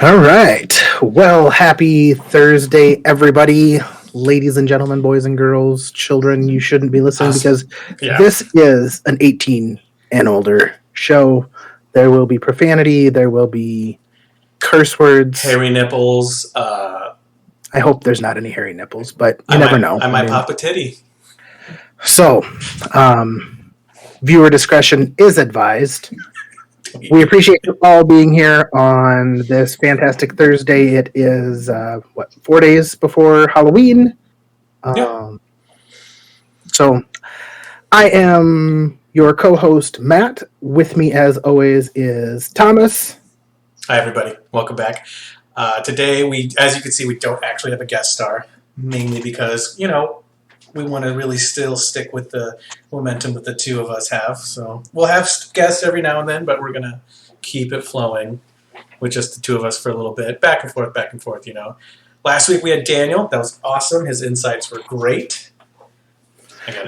All right. Well, happy Thursday, everybody. Ladies and gentlemen, boys and girls, children, you shouldn't be listening because Yeah. this is an 18 and older show. There will be profanity, there will be curse words. Hairy nipples. I hope there's not any hairy nipples, but you never know. I might pop a titty. So, viewer discretion is advised. We appreciate you all being here on this fantastic Thursday. It is 4 days before Halloween. Yep. So I am your co-host Matt. With me, as always, is Thomas. Hi, everybody. Welcome back. Today, as you can see, we don't actually have a guest star, mainly because we want to really still stick with the momentum that the two of us have. So we'll have guests every now and then, but we're gonna keep it flowing with just the two of us for a little bit, back and forth, back and forth. Last week we had Daniel. That was awesome. His insights were great.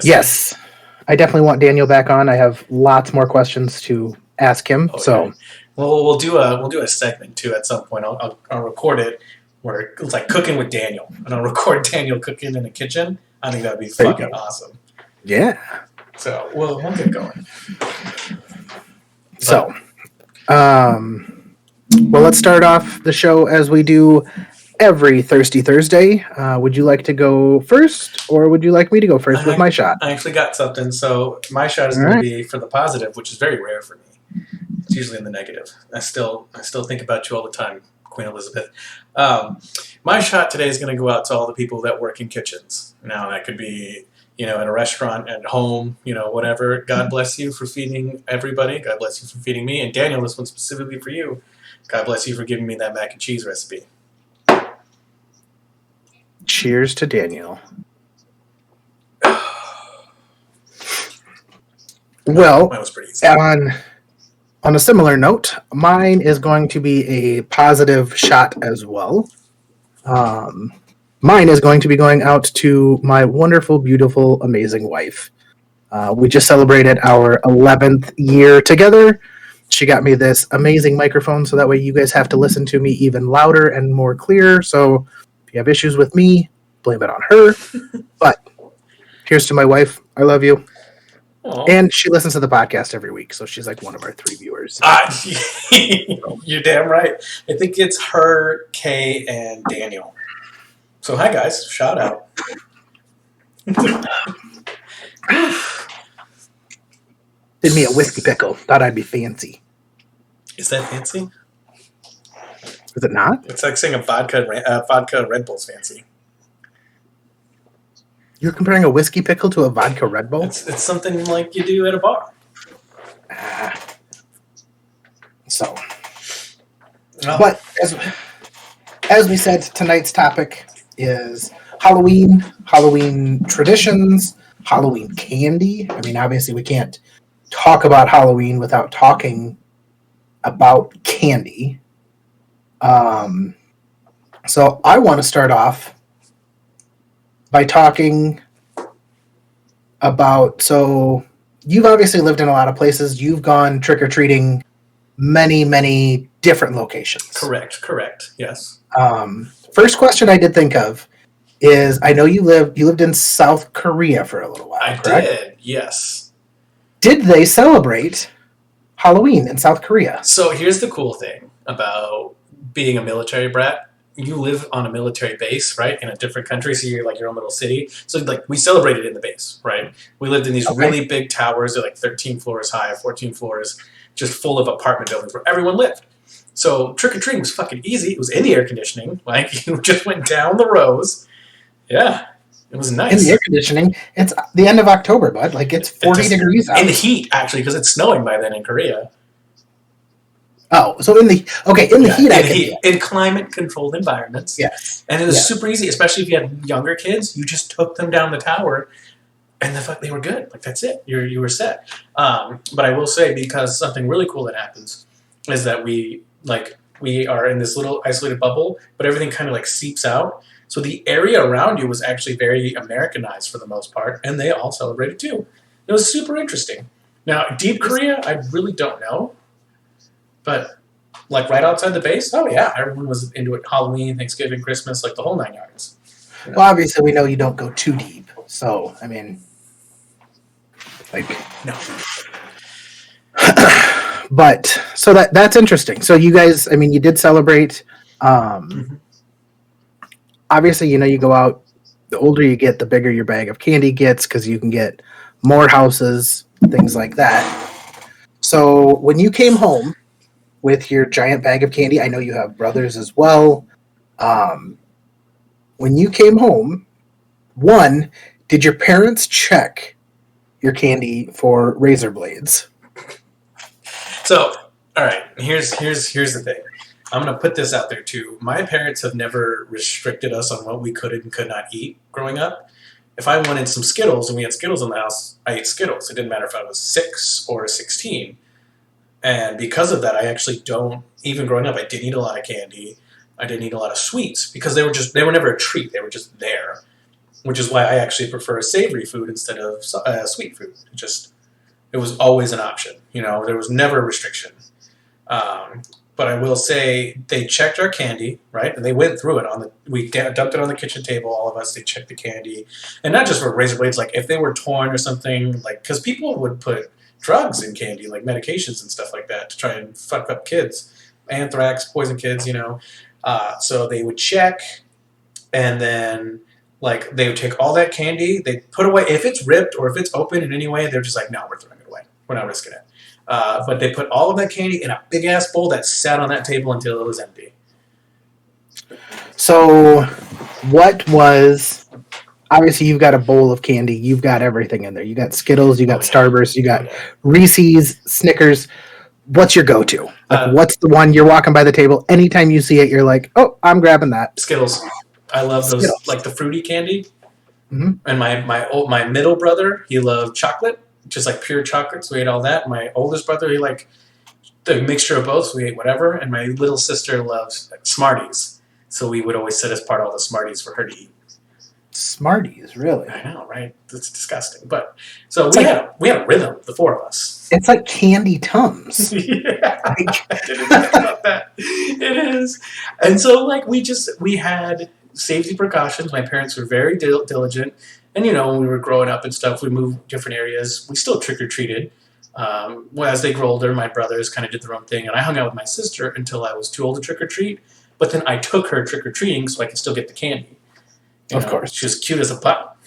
Yes, I definitely want Daniel back on. I have lots more questions to ask him. Okay. So, well, we'll do a segment too at some point. I'll record it where it's like cooking with Daniel, and I'll record Daniel cooking in the kitchen. I think that'd be fucking awesome. Yeah. So we'll get going. So, well, let's start off the show as we do every Thirsty Thursday. Would you like to go first, or would you like me to go first with my shot? I actually got something. So my shot is going to be for the positive, which is very rare for me. It's usually in the negative. I still think about you all the time, Queen Elizabeth. My shot today is going to go out to all the people that work in kitchens. Now, that could be, in a restaurant, at home, whatever. God bless you for feeding everybody. God bless you for feeding me. And Daniel, this one's specifically for you. God bless you for giving me that mac and cheese recipe. Cheers to Daniel. Well, that was pretty easy. On a similar note, mine is going to be a positive shot as well. Mine is going to be going out to my wonderful, beautiful, amazing wife. We just celebrated our 11th year together. She got me this amazing microphone so that way you guys have to listen to me even louder and more clear. So if you have issues with me, blame it on her. But here's to my wife. I love you. Aww. And she listens to the podcast every week, so she's like one of our 3 viewers. You're damn right. I think it's her, Kay, and Daniel. So hi, guys. Shout out. Did me a whiskey pickle. Thought I'd be fancy. Is that fancy? Is it not? It's like saying a vodka Red Bull's fancy. You're comparing a whiskey pickle to a vodka Red Bull? It's something like you do at a bar. So. But as we said, tonight's topic is Halloween traditions, Halloween candy. I mean, obviously we can't talk about Halloween without talking about candy. So I want to start off by talking about, so you've obviously lived in a lot of places. You've gone trick-or-treating many, many different locations. Correct. Yes. First question I did think of is, I know you lived in South Korea for a little while, correct? I did, yes. Did they celebrate Halloween in South Korea? So here's the cool thing about being a military brat. You live on a military base, right, in a different country, so you're like your own little city. So like we celebrated in the base, right? We lived in these really big towers. They're like 13 floors high, 14 floors, just full of apartment buildings where everyone lived. So trick-or-treating was fucking easy. It was in the air conditioning. Like, you just went down the rows. Yeah, it was nice. In the air conditioning. It's the end of October, bud. Like, it's 40 degrees out. In the heat, actually, because it's snowing by then in Korea. Oh, so in the heat. In climate-controlled environments. Yes. And it was super easy, especially if you had younger kids. You just took them down the tower, and they were good. Like, that's it. You were set. But I will say, because something really cool that happens is that we are in this little isolated bubble, but everything kind of like seeps out. So the area around you was actually very Americanized for the most part, and they all celebrated too. It was super interesting. Now, Deep Korea, I really don't know, but like right outside the base. Oh yeah, everyone was into it. Halloween, Thanksgiving, Christmas, like the whole 9 yards. Well, obviously, we know you don't go too deep. So, I mean, like, no. But so that's interesting. So you guys, I mean, you did celebrate. Obviously, you go out. The older you get, the bigger your bag of candy gets because you can get more houses, things like that. So when you came home with your giant bag of candy, I know you have brothers as well. When you came home, one, did your parents check your candy for razor blades? So, all right, here's the thing. I'm going to put this out there too. My parents have never restricted us on what we could and could not eat growing up. If I wanted some Skittles and we had Skittles in the house, I ate Skittles. It didn't matter if I was 6 or 16. And because of that, I actually don't, even growing up, I didn't eat a lot of candy. I didn't eat a lot of sweets because they were never a treat. They were just there, which is why I actually prefer savory food instead of sweet food. It was always an option. There was never a restriction. But I will say they checked our candy, right? And they went through it we dumped it on the kitchen table, all of us. They checked the candy. And not just for razor blades, like if they were torn or something, like, because people would put drugs in candy, like medications and stuff like that to try and fuck up kids. Anthrax, poison kids, So they would check, and then like they would take all that candy, they put away. If it's ripped or if it's open in any way, they're just like, no, we're throwing it away. We're not risking it. But they put all of that candy in a big ass bowl that sat on that table until it was empty. So, obviously you've got a bowl of candy, you've got everything in there. You got Skittles, you got Starburst, you got Reese's, Snickers. What's your go-to? Like, what's the one you're walking by the table, anytime you see it, you're like, oh, I'm grabbing that. Skittles. I love those, Skittles. like the fruity candy. Mm-hmm. And my middle brother, he loved chocolate, just like pure chocolate, so we ate all that. My oldest brother, he liked the mixture of both, so we ate whatever. And my little sister loves Smarties, so we would always set apart all the Smarties for her to eat. Smarties, really? I know, right? It's disgusting. But so we had a rhythm, the four of us. It's like Candy Tums. Yeah, I didn't think about that. It is. And so like we had safety precautions. My parents were very diligent. And when we were growing up and stuff, we moved different areas. We still trick-or-treated. As they grew older, my brothers kind of did their own thing. And I hung out with my sister until I was too old to trick-or-treat. But then I took her trick-or-treating so I could still get the candy. Of course. She was cute as a pup.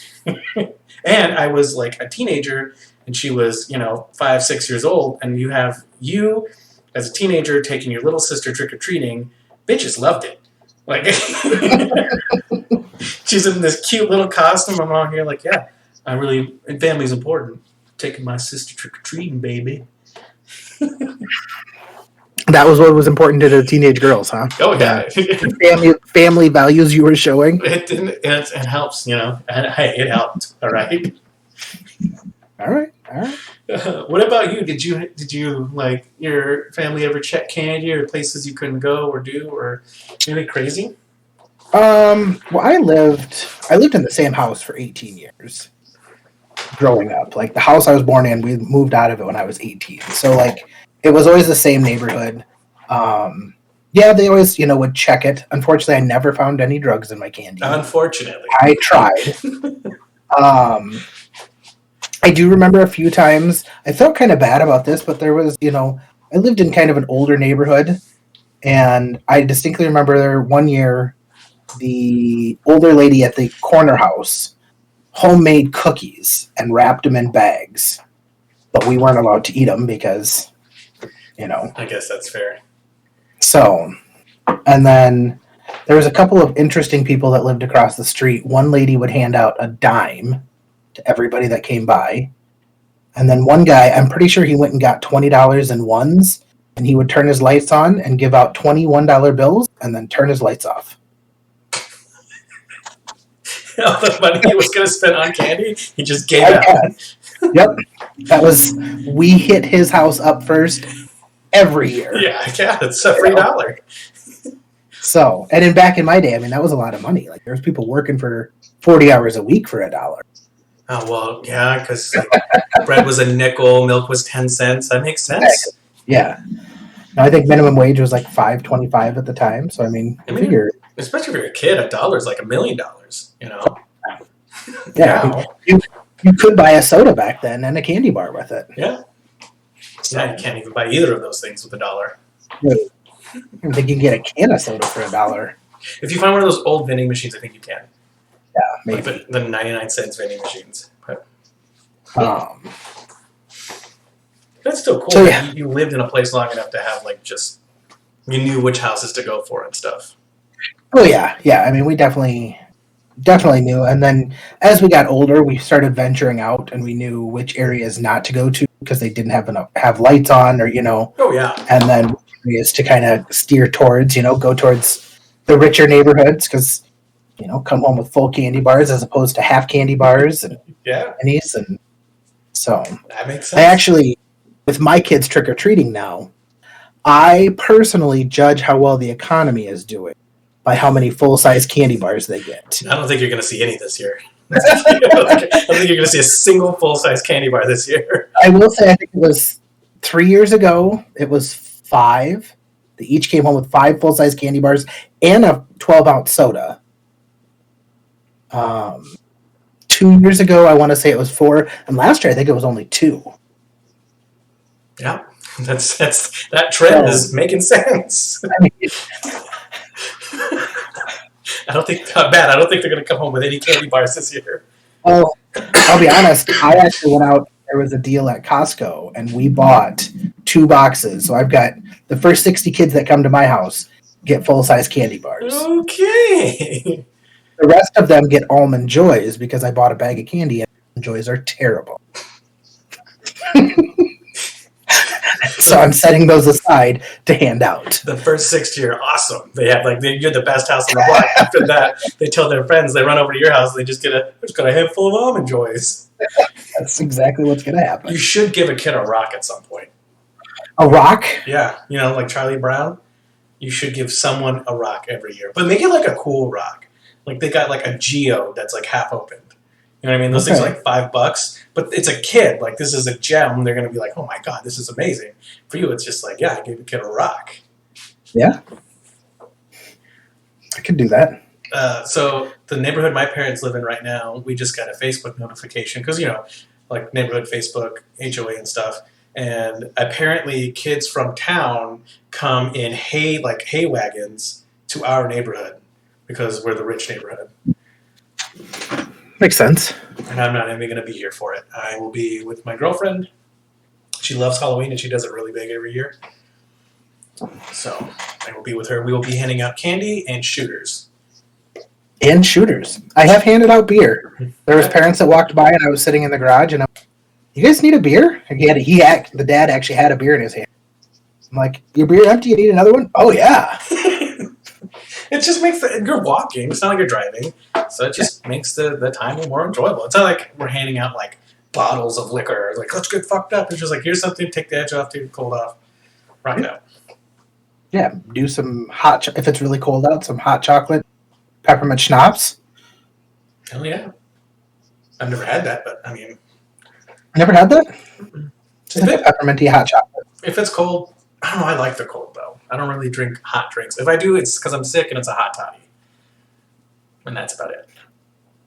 And I was like a teenager, and she was, 5, 6 years old. And you have you as a teenager taking your little sister trick-or-treating. Bitches loved it. Like, she's in this cute little costume. I'm out here like, yeah, and family's important. Taking my sister trick-or-treating, baby. That was what was important to the teenage girls, huh? Oh, yeah. Family values you were showing. It helps, And, hey, it helped. All right. All right. What about you? Did you like your family ever check candy or places you couldn't go or do or anything crazy? Well, I lived in the same house for 18 years growing up. Like the house I was born in, we moved out of it when I was 18. So like it was always the same neighborhood. Yeah, they always, would check it. Unfortunately, I never found any drugs in my candy. Unfortunately. I tried. I do remember a few times, I felt kind of bad about this, but there was, I lived in kind of an older neighborhood, and I distinctly remember one year, the older lady at the corner house homemade cookies and wrapped them in bags, but we weren't allowed to eat them because, I guess that's fair. So, and then there was a couple of interesting people that lived across the street. One lady would hand out a dime to everybody that came by. And then one guy, I'm pretty sure he went and got $20 in ones, and he would turn his lights on and give out $21 bills and then turn his lights off. All the money he was going to spend on candy, he just gave out. Yep. We hit his house up first every year. Yeah, it's a free dollar. So, and then back in my day, that was a lot of money. Like, there was people working for 40 hours a week for $1. Oh, well, yeah, because bread was a nickel, milk was 10 cents. That makes sense. Yeah. I think minimum wage was like $5.25 at the time. So I mean, I mean, figure, especially if you're a kid, $1 is like $1,000,000. You know. yeah, I mean, Now, you could buy a soda back then and a candy bar with it. yeah. Now you can't even buy either of those things with $1. Wait, I think you can get a can of soda for $1. If you find one of those old vending machines, I think you can. Yeah, maybe. Like the 99 cents vending machines. But that's still cool. So, yeah. You lived in a place long enough to have like just you knew which houses to go for and stuff. Oh yeah, yeah. I mean, we definitely knew. And then as we got older, we started venturing out, and we knew which areas not to go to because they didn't have lights on, or Oh yeah. and then areas to kind of steer towards, go towards the richer neighborhoods because come home with full candy bars as opposed to half candy bars and Yeah. minis, and so That makes sense. I actually, with my kids trick or treating now, I personally judge how well the economy is doing by how many full-size candy bars they get. I don't think you're going to see any this year. I don't think you're going to see a single full-size candy bar this year. I will say, I think it was 3 years ago, it was 5. They each came home with 5 full-size candy bars and a 12-ounce soda. 2 years ago, I want to say it was 4, and last year I think it was only 2. Yeah, that trend is making sense. I mean, I don't think I don't think they're going to come home with any candy bars this year. well, I'll be honest. I actually went out. There was a deal at Costco, and we bought 2 boxes. So I've got the first 60 kids that come to my house get full-size candy bars. Okay. The rest of them get Almond Joys because I bought a bag of candy, and Almond Joys are terrible. So I'm setting those aside to hand out. The first 60 are awesome. They have you're the best house on the block. After that, they tell their friends. They run over to your house. And they just got a handful of Almond Joys. That's exactly what's going to happen. You should give a kid a rock at some point. A rock? Yeah, like Charlie Brown. You should give someone a rock every year, but make it like a cool rock. Like they got like a geode that's like half opened. You know what I mean? Those things are like $5, but it's a kid. Like this is a gem. They're gonna be like, oh my god, this is amazing. For you, it's just like, yeah, I gave a kid a rock. Yeah, I could do that. So the neighborhood my parents live in right now, we just got a Facebook notification because like neighborhood Facebook, HOA and stuff. And apparently, kids from town come in hay wagons to our neighborhood because we're the rich neighborhood. Makes sense. And I'm not even going to be here for it. I will be with my girlfriend. She loves Halloween and she does it really big every year. So I will be with her. We will be handing out candy and shooters. And shooters. I have handed out beer. There was parents that walked by and I was sitting in the garage and you guys need a beer? And the dad actually had a beer in his hand. I'm like, your beer empty? You need another one? Oh yeah. It just makes you're walking. It's not like you're driving, so it just makes the time more enjoyable. It's not like we're handing out like bottles of liquor. Like let's get fucked up. It's just like here's something. Take the edge off. Take the cold off. Rock it out. Yeah, do some hot. If it's really cold out, some hot chocolate, peppermint schnapps. Hell yeah! I've never had that, but I mean, never had that. Just like a pepperminty hot chocolate. If it's cold, I don't know. I like the cold though. I don't really drink hot drinks. If I do, it's because I'm sick and it's a hot toddy. And that's about it.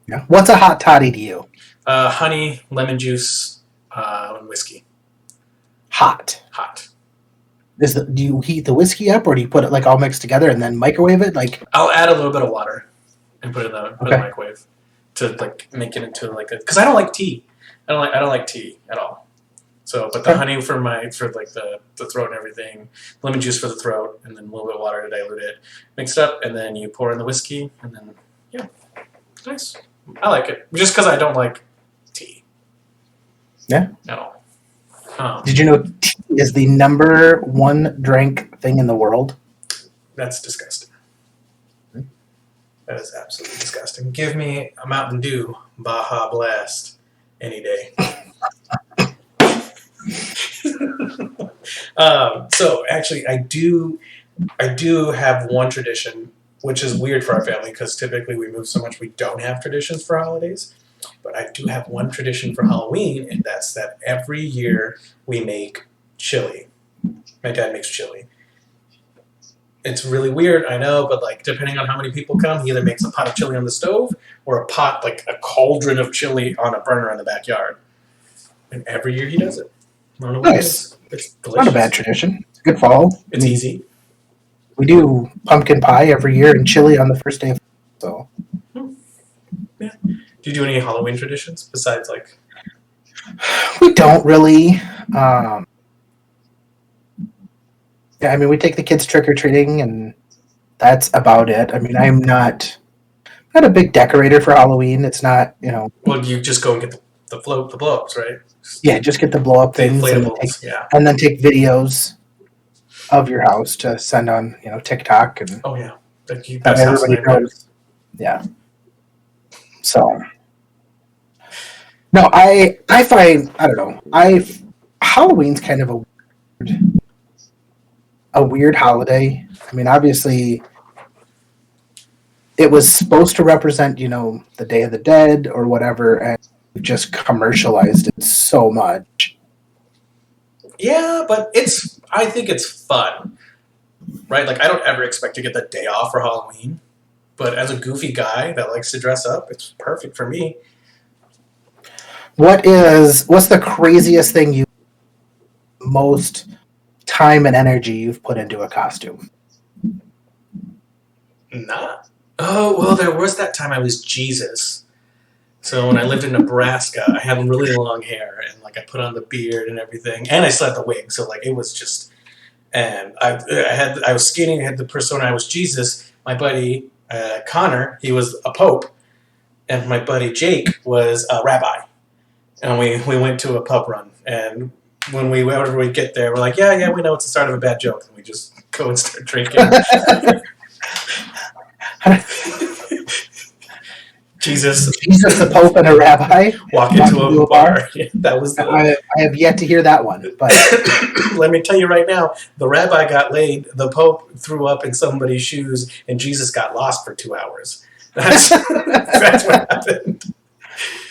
Yeah. What's a hot toddy to you? Honey, lemon juice, and whiskey. Hot. Hot. Do you heat the whiskey up, or do you put it like all mixed together and then microwave it? Like I'll add a little bit of water and put it in the microwave to like make it into like a. Because I don't like tea. I don't like tea at all. So, but the honey for like the throat and everything, lemon juice for the throat, and then a little bit of water to dilute it. Mix it up, and then you pour in the whiskey, and then it's nice. I like it just because I don't like tea. Yeah. At all. Did you know tea is the number 1 drink thing in the world? That's disgusting. That is absolutely disgusting. Give me a Mountain Dew Baja Blast any day. So actually, I do have one tradition, which is weird for our family because typically we move so much we don't have traditions for holidays. But I do have one tradition for Halloween, and that's that every year we make chili. My dad makes chili, It's really weird, I know, but like depending on how many people come, he either makes a pot of chili on the stove or a pot, like a cauldron of chili on a burner in the backyard. And every year he does it. I don't know what it Nice. is. It's delicious. Not a bad tradition. It's a good fall. It's easy. We do pumpkin pie every year and chili on the first day of so. Yeah. Do you do any Halloween traditions besides like? We don't really. Yeah, I mean, we take the kids trick or treating, and that's about it. I mean, I'm not a big decorator for Halloween. It's not, Well, you just go and get the blow ups, right? Yeah, just get the blow up The things inflatables, yeah. and then take videos of your house to send on, TikTok and Oh yeah, like you have best house everybody nightmare. knows. Yeah. So, no, I find I don't know. Halloween's kind of a weird holiday. I mean, obviously, it was supposed to represent, the Day of the Dead or whatever, and we've just commercialized it so much. Yeah, but I think it's fun, right? Like I don't ever expect to get the day off for Halloween, but as a goofy guy that likes to dress up, it's perfect for me. What's the craziest thing most time and energy you've put into a costume? Not. Oh well, there was that time I was Jesus. So when I lived in Nebraska, I had really long hair and like I put on the beard and everything, and I still had the wig. So like it was just, and I was skating. I had the persona. I was Jesus. My buddy Connor, he was a pope, and my buddy Jake was a rabbi. And we went to a pub run, and whenever we get there, we're like, yeah, we know it's the start of a bad joke, and we just go and start drinking. Jesus the Pope and a rabbi walk into a bar. Yeah, that was I have yet to hear that one, but let me tell you right now, the rabbi got laid, the Pope threw up in somebody's shoes, and Jesus got lost for 2 hours. That's what happened.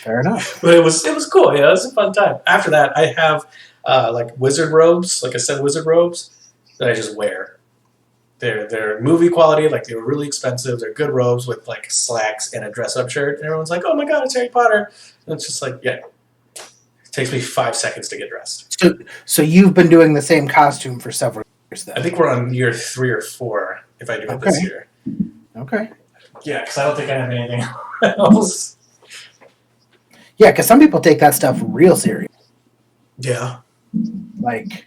Fair enough. But it was cool. Yeah, it was a fun time. After that, I have like wizard robes, like I said, wizard robes that I just wear. They're movie quality, like they were really expensive. They're good robes with like slacks and a dress-up shirt. And everyone's like, "Oh my god, it's Harry Potter!" And it's just like, yeah, it takes me 5 seconds to get dressed. So you've been doing the same costume for several years then? I think we're on year 3 or 4 if I do it this year. Okay. Yeah, because I don't think I have anything else. Yeah, because some people take that stuff real serious. Yeah. Like,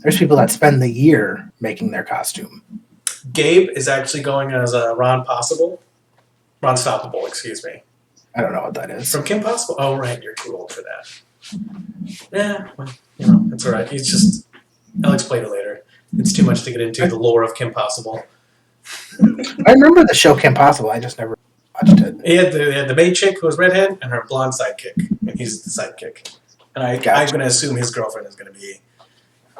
there's people that spend the year making their costume. Gabe is actually going as Ron Stoppable, excuse me. I don't know what that is. From Kim Possible? Oh, right, you're too old for that. Yeah, well, it's all right. I'll explain it later. It's too much to get into the lore of Kim Possible. I remember the show Kim Possible. I just never watched it. He had the main chick who was redhead and her blonde sidekick, and he's the sidekick. And I'm going to assume his girlfriend is going to be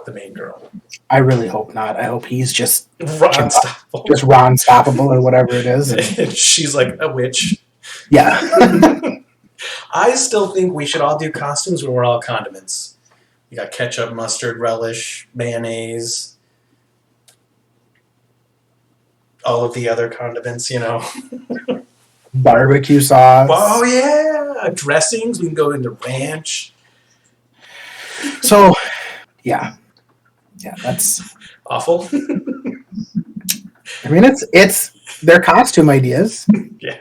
the main girl. I really hope not. I hope he's just Ron Stoppable. Just Ron Stoppable or whatever it is. And she's like a witch. Yeah. I still think we should all do costumes where we're all condiments. You got ketchup, mustard, relish, mayonnaise, all of the other condiments, Barbecue sauce. Oh, yeah. Dressings. We can go into ranch. So, yeah. Yeah, that's awful. I mean, it's their costume ideas. Yeah.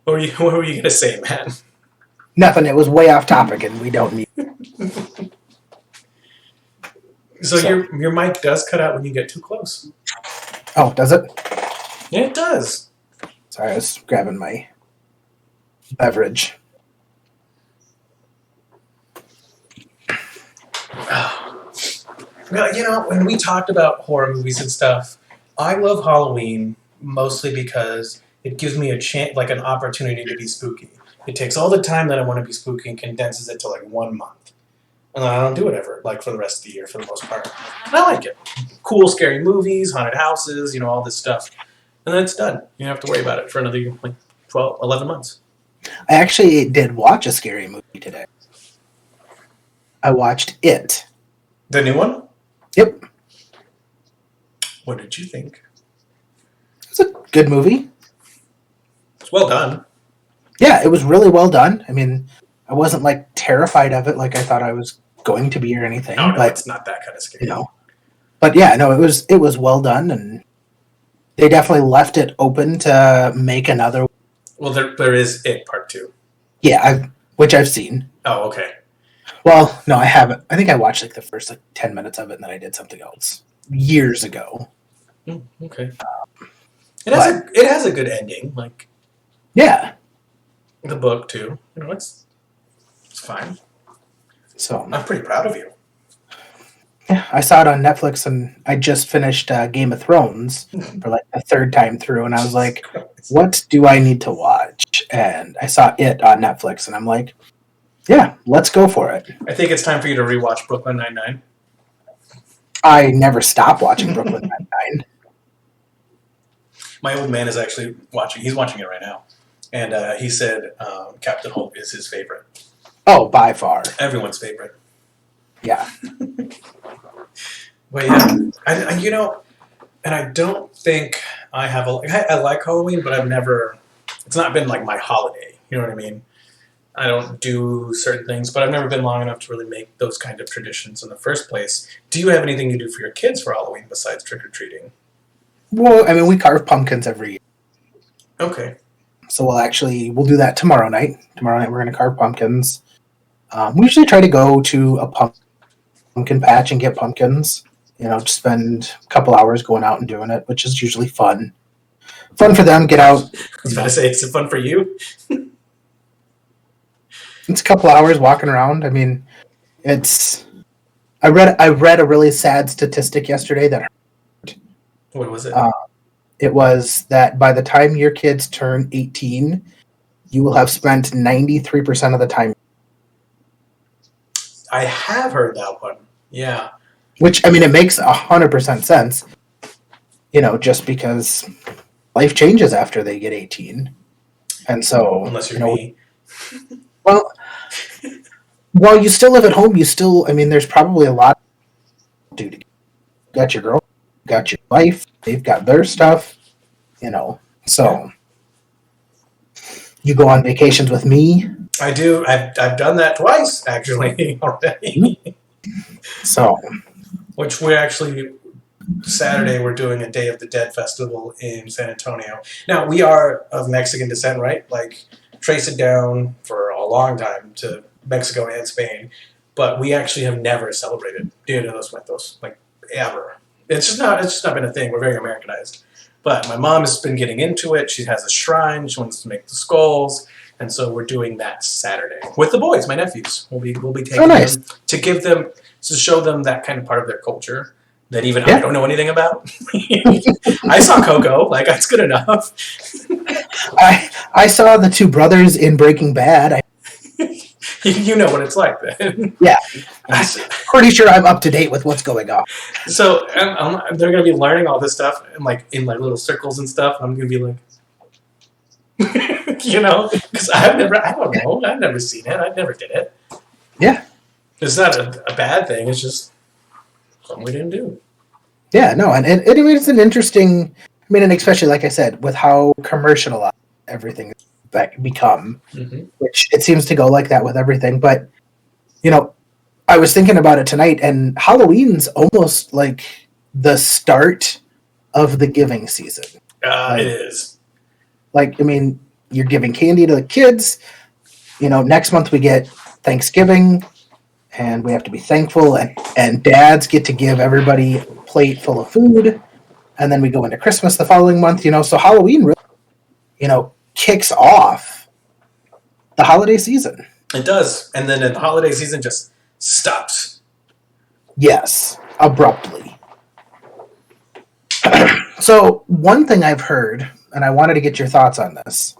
What were you going to say, man? Nothing. It was way off topic, and we don't need So your mic does cut out when you get too close. Oh, does it? Yeah, it does. Sorry, I was grabbing my beverage. Well, when we talked about horror movies and stuff, I love Halloween mostly because it gives me a chance, like an opportunity to be spooky. It takes all the time that I want to be spooky and condenses it to like 1 month. And then I don't do it ever, like for the rest of the year for the most part. And I like it. Cool, scary movies, haunted houses, all this stuff. And then it's done. You don't have to worry about it for another 12, 11 months. I actually did watch a scary movie today. I watched It. The new one? Yep. What did you think? It's a good movie. It's well done. Yeah, it was really well done. I mean, I wasn't like terrified of it like I thought I was going to be or anything. Oh no, but it's not that kind of scary. you know, but yeah, no, it was well done, and they definitely left it open to make another. Well, there is It Part 2. Yeah, which I've seen. Oh, okay. Well, no, I haven't. I think I watched like the first 10 minutes of it, and then I did something else years ago. Okay. It has a good ending, like Yeah. the book too. It's fine. So I'm pretty proud of you. yeah, I saw it on Netflix, and I just finished Game of Thrones for like the third time through, and I was like, what do I need to watch? And I saw it on Netflix, and I'm like, yeah, let's go for it. I think it's time for you to rewatch Brooklyn Nine-Nine. I never stop watching Brooklyn Nine-Nine. My old man is actually watching. He's watching it right now, and he said Captain Holt is his favorite. Oh, by far. Everyone's favorite. Yeah. But yeah, and I don't think I have I like Halloween, but it's not been like my holiday. You know what I mean? I don't do certain things, but I've never been long enough to really make those kind of traditions in the first place. Do you have anything you do for your kids for Halloween besides trick-or-treating? Well, I mean, we carve pumpkins every year. Okay. So we'll do that tomorrow night. Tomorrow night we're going to carve pumpkins. We usually try to go to a pumpkin patch and get pumpkins. Just spend a couple hours going out and doing it, which is usually fun. Fun for them, get out. I was about to say, is it fun for you? It's a couple hours walking around. I mean, I read a really sad statistic yesterday that What was it? it was that by the time your kids turn 18, you will have spent 93% of the time. I have heard that one. Yeah. Which, I mean, it makes 100% sense, just because life changes after they get 18. And so, Unless you're me. Well, while you still live at home, there's probably a lot to do. You got your girl, you got your wife, they've got their stuff, so you go on vacations with me. I do. I've done that twice, actually, already. So, which Saturday we're doing a Day of the Dead festival in San Antonio. Now, we are of Mexican descent, right? Like, trace it down for a long time to Mexico and Spain, but we actually have never celebrated Dia de los Muertos, like, ever. It's just not been a thing. We're very Americanized. But my mom has been getting into it. She has a shrine. She wants to make the skulls. And so we're doing that Saturday with the boys, my nephews. We'll be taking them to show them that kind of part of their culture that even I don't know anything about. I saw Coco, like that's good enough. I saw the two brothers in Breaking Bad. You know what it's like then. Yeah, pretty sure I'm up to date with what's going on. So they're going to be learning all this stuff and like in like little circles and stuff. I'm going to be like. Because I don't know, I've never seen it, I never did it. Yeah. It's not a bad thing, it's just something we didn't do. Yeah, no, and it's an interesting, and especially, like I said, with how commercialized everything has become, which it seems to go like that with everything, but, I was thinking about it tonight, and Halloween's almost like the start of the giving season. It is. Like, you're giving candy to the kids. Next month we get Thanksgiving, and we have to be thankful. And dads get to give everybody a plate full of food. And then we go into Christmas the following month. So Halloween really, kicks off the holiday season. It does. And then the holiday season just stops. Yes, abruptly. So one thing I've heard, and I wanted to get your thoughts on this.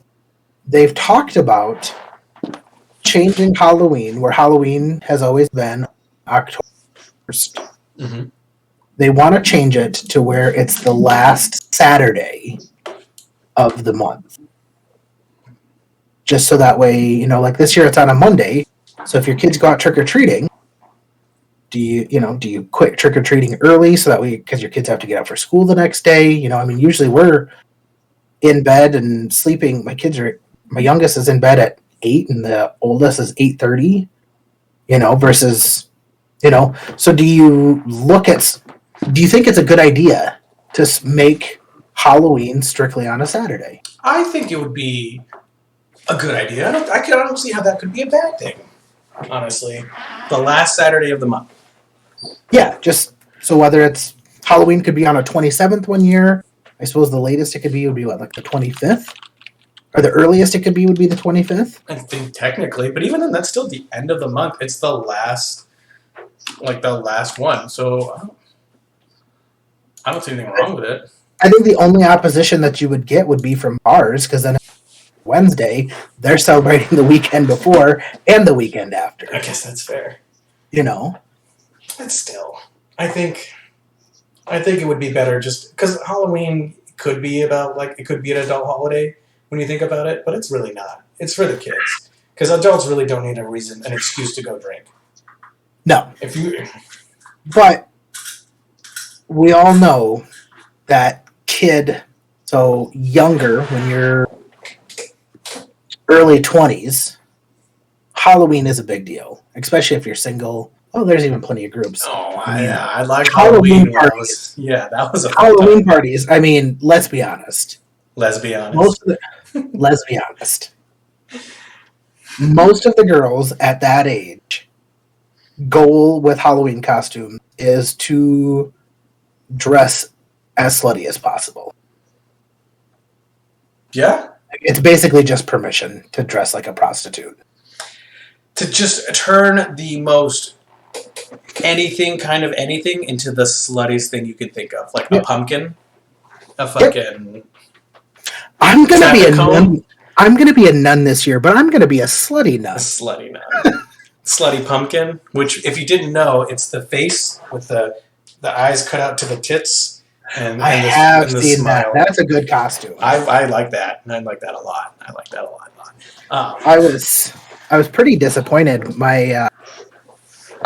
They've talked about changing Halloween, where Halloween has always been October 1st. Mm-hmm. They want to change it to where it's the last Saturday of the month. Just so that way, like this year it's on a Monday. So if your kids go out trick-or-treating, Do you quit trick or treating early so that because your kids have to get up for school the next day? Usually we're in bed and sleeping. My youngest is in bed at 8 and the oldest is 8:30. Versus So do you think it's a good idea to make Halloween strictly on a Saturday? I think it would be a good idea. I don't see how that could be a bad thing. Honestly, the last Saturday of the month. Yeah, just so whether it's Halloween could be on a 27th one year. I suppose the latest it could be would be like the 25th, or the earliest it could be would be the 25th. I think technically, but even then, that's still the end of the month. It's the last one. So I don't see anything wrong with it. I think the only opposition that you would get would be from bars, because then Wednesday they're celebrating the weekend before and the weekend after. I guess that's fair. But still, I think it would be better just because Halloween could be about it could be an adult holiday when you think about it, but it's really not. It's for the kids because adults really don't need an excuse to go drink. No, but we all know that so younger, when you're early 20s, Halloween is a big deal, especially if you're single. Oh, there's even plenty of groups. Oh, I like Halloween parties. That was a Halloween parties. I mean, let's be honest. Let's be honest. Most of the girls at that age goal with Halloween costume is to dress as slutty as possible. Yeah. It's basically just permission to dress like a prostitute. To just turn the most anything into the sluttiest thing you could think of. Like a pumpkin. A fucking... I'm gonna be a nun. I'm gonna be a nun this year, but I'm gonna be a slutty nun. A slutty nun. Slutty pumpkin, which, if you didn't know, it's the face with the eyes cut out to the tits, and I have seen that. That's a good costume. I like that, and I like that a lot. I was pretty disappointed.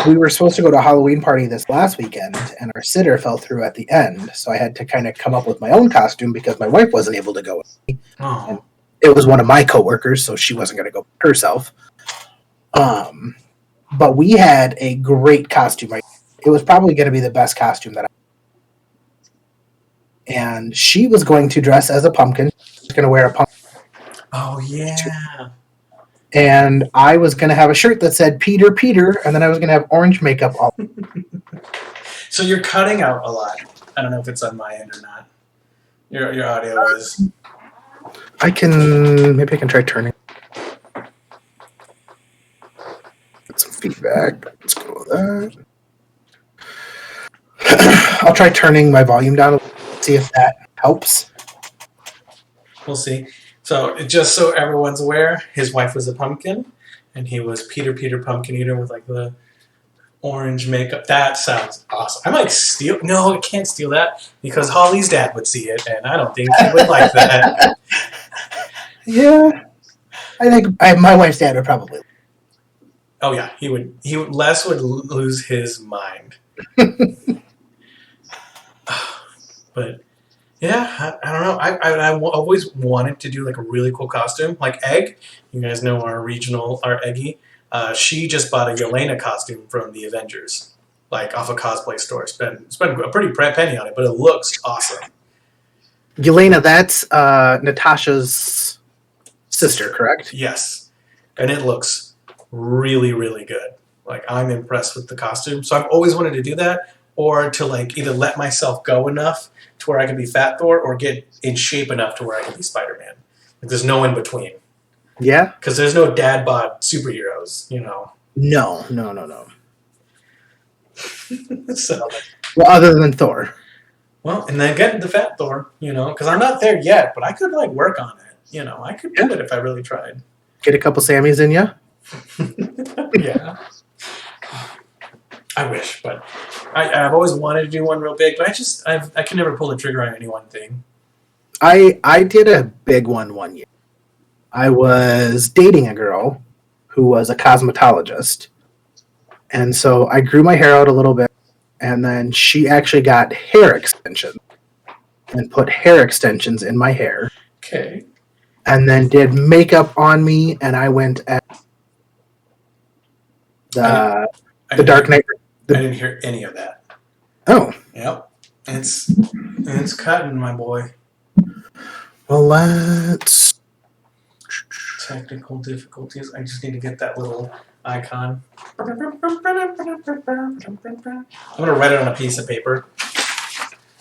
We were supposed to go to a Halloween party this last weekend, and our sitter fell through at the end, so I had to kind of come up with my own costume because my wife wasn't able to go with me. Oh. And it was one of my coworkers, so she wasn't going to go herself. But we had a great costume. It was probably going to be the best costume that and she was going to dress as a pumpkin. She was going to wear a pumpkin. Oh, yeah. And I was going to have a shirt that said Peter, Peter, and then I was going to have orange makeup all. So you're cutting out a lot. I don't know if it's on my end or not. Your audio is... Maybe I can try turning. Get some feedback. Let's go with that. I'll try turning my volume down, see if that helps. We'll see. So, just so everyone's aware, his wife was a pumpkin, and he was Peter Pumpkin Eater with like the orange makeup. That sounds awesome. I might steal. No, I can't steal that because Holly's dad would see it, and I don't think he would like that. Yeah, I think my wife's dad would probably. Oh yeah, he would. Les would lose his mind. But yeah, I don't know. I always wanted to do like a really cool costume, like Egg. You guys know our Eggy. She just bought a Yelena costume from the Avengers, like off a cosplay store. Spent a pretty penny on it, but it looks awesome. Yelena, that's Natasha's sister, correct? Yes, and it looks really, really good. Like, I'm impressed with the costume. So I've always wanted to do that, or to like either let myself go enough to where I can be Fat Thor, or get in shape enough to where I can be Spider-Man. Like, there's no in between. Yeah, because there's no dad bod superheroes, you know. No. So, well, other than Thor. Well, and then getting the Fat Thor, you know, because I'm not there yet, but I could like work on it. You know, I could do it if I really tried. Get a couple Sammies in you. Yeah. I wish, but I've always wanted to do one real big, but I can never pull the trigger on any one thing. I did a big one year. I was dating a girl who was a cosmetologist, And so I grew my hair out a little bit, and then she actually got hair extensions and put hair extensions in my hair. Okay. And then did makeup on me, and I went at the Dark Knight. I didn't hear any of that. Oh. Yep. It's cutting, my boy. Well, let's... Technical difficulties. I just need to get that little icon. I'm going to write it on a piece of paper.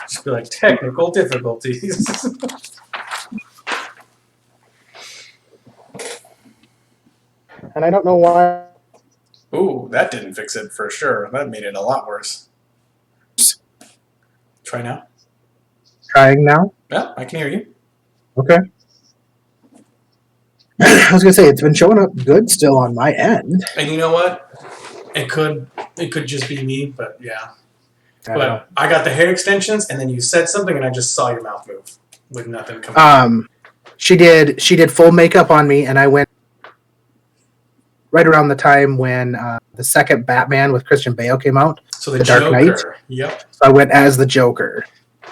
Just be like, technical difficulties. And I don't know why. Ooh, that didn't fix it for sure. That made it a lot worse. Try now. Trying now? Yeah, I can hear you. Okay. I was gonna say it's been showing up good still on my end. And you know what? It could just be me, but yeah. But I got the hair extensions, and then you said something, and I just saw your mouth move with nothing coming out. She did full makeup on me, and I went right around the time when the second Batman with Christian Bale came out. So the Dark Knight. Yep. So I went as the Joker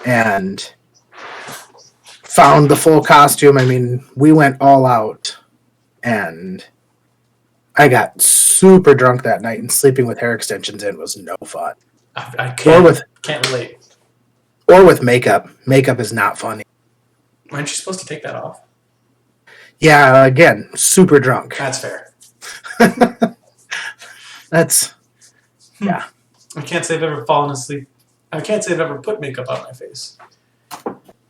and found the full costume. I mean, we went all out, and I got super drunk that night, and sleeping with hair extensions in was no fun. I can't relate. Or with makeup. Makeup is not funny. Aren't you supposed to take that off? Yeah, again, super drunk. That's fair. That's, yeah. I can't say I've ever fallen asleep. I can't say I've ever put makeup on my face.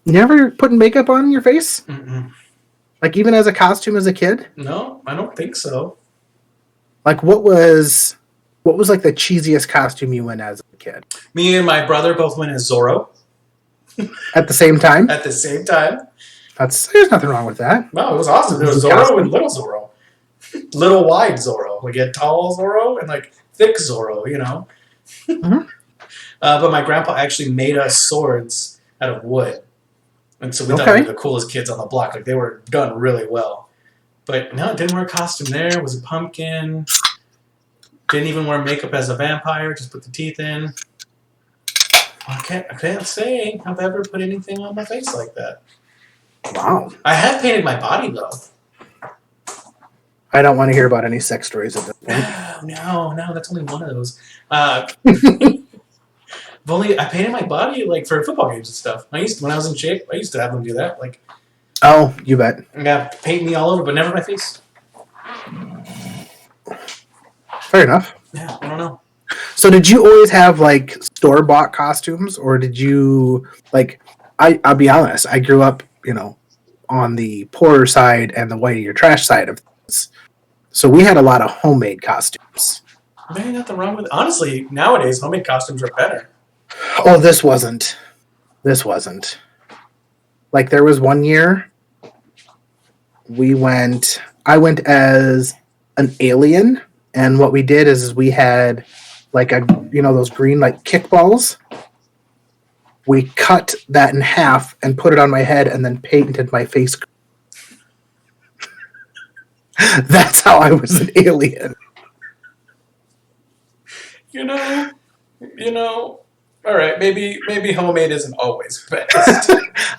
You never put makeup on your face? Mm-mm. Like even as a costume as a kid? No, I don't think so. Like what was like the cheesiest costume you went as a kid? Me and my brother both went as Zorro. At the same time? At the same time. There's nothing wrong with that. No, it was awesome. It was Zorro and little Zorro. Little wide Zorro. We get tall Zorro and like thick Zorro, you know. Mm-hmm. But my grandpa actually made us swords out of wood. And so we thought we were the coolest kids on the block. Like they were done really well. But no, didn't wear a costume there. It was a pumpkin. Didn't even wear makeup as a vampire. Just put the teeth in. I can't say I've ever put anything on my face like that. Wow. I have painted my body though. I don't want to hear about any sex stories at this point. No, that's only one of those. I painted my body like for football games and stuff. When I was in shape, I used to have them do that. Like, oh, you bet. Yeah, paint me all over, but never my face. Fair enough. Yeah, I don't know. So did you always have like store-bought costumes, or did you like? I'll be honest. I grew up, on the poorer side and the white of your trash side of things. So we had a lot of homemade costumes. There ain't nothing wrong with it. Honestly, nowadays homemade costumes are better. Oh, this wasn't. Like there was one year I went as an alien, and what we did is we had like those green like kickballs. We cut that in half and put it on my head and then painted my face. That's how I was an alien. All right, maybe homemade isn't always best.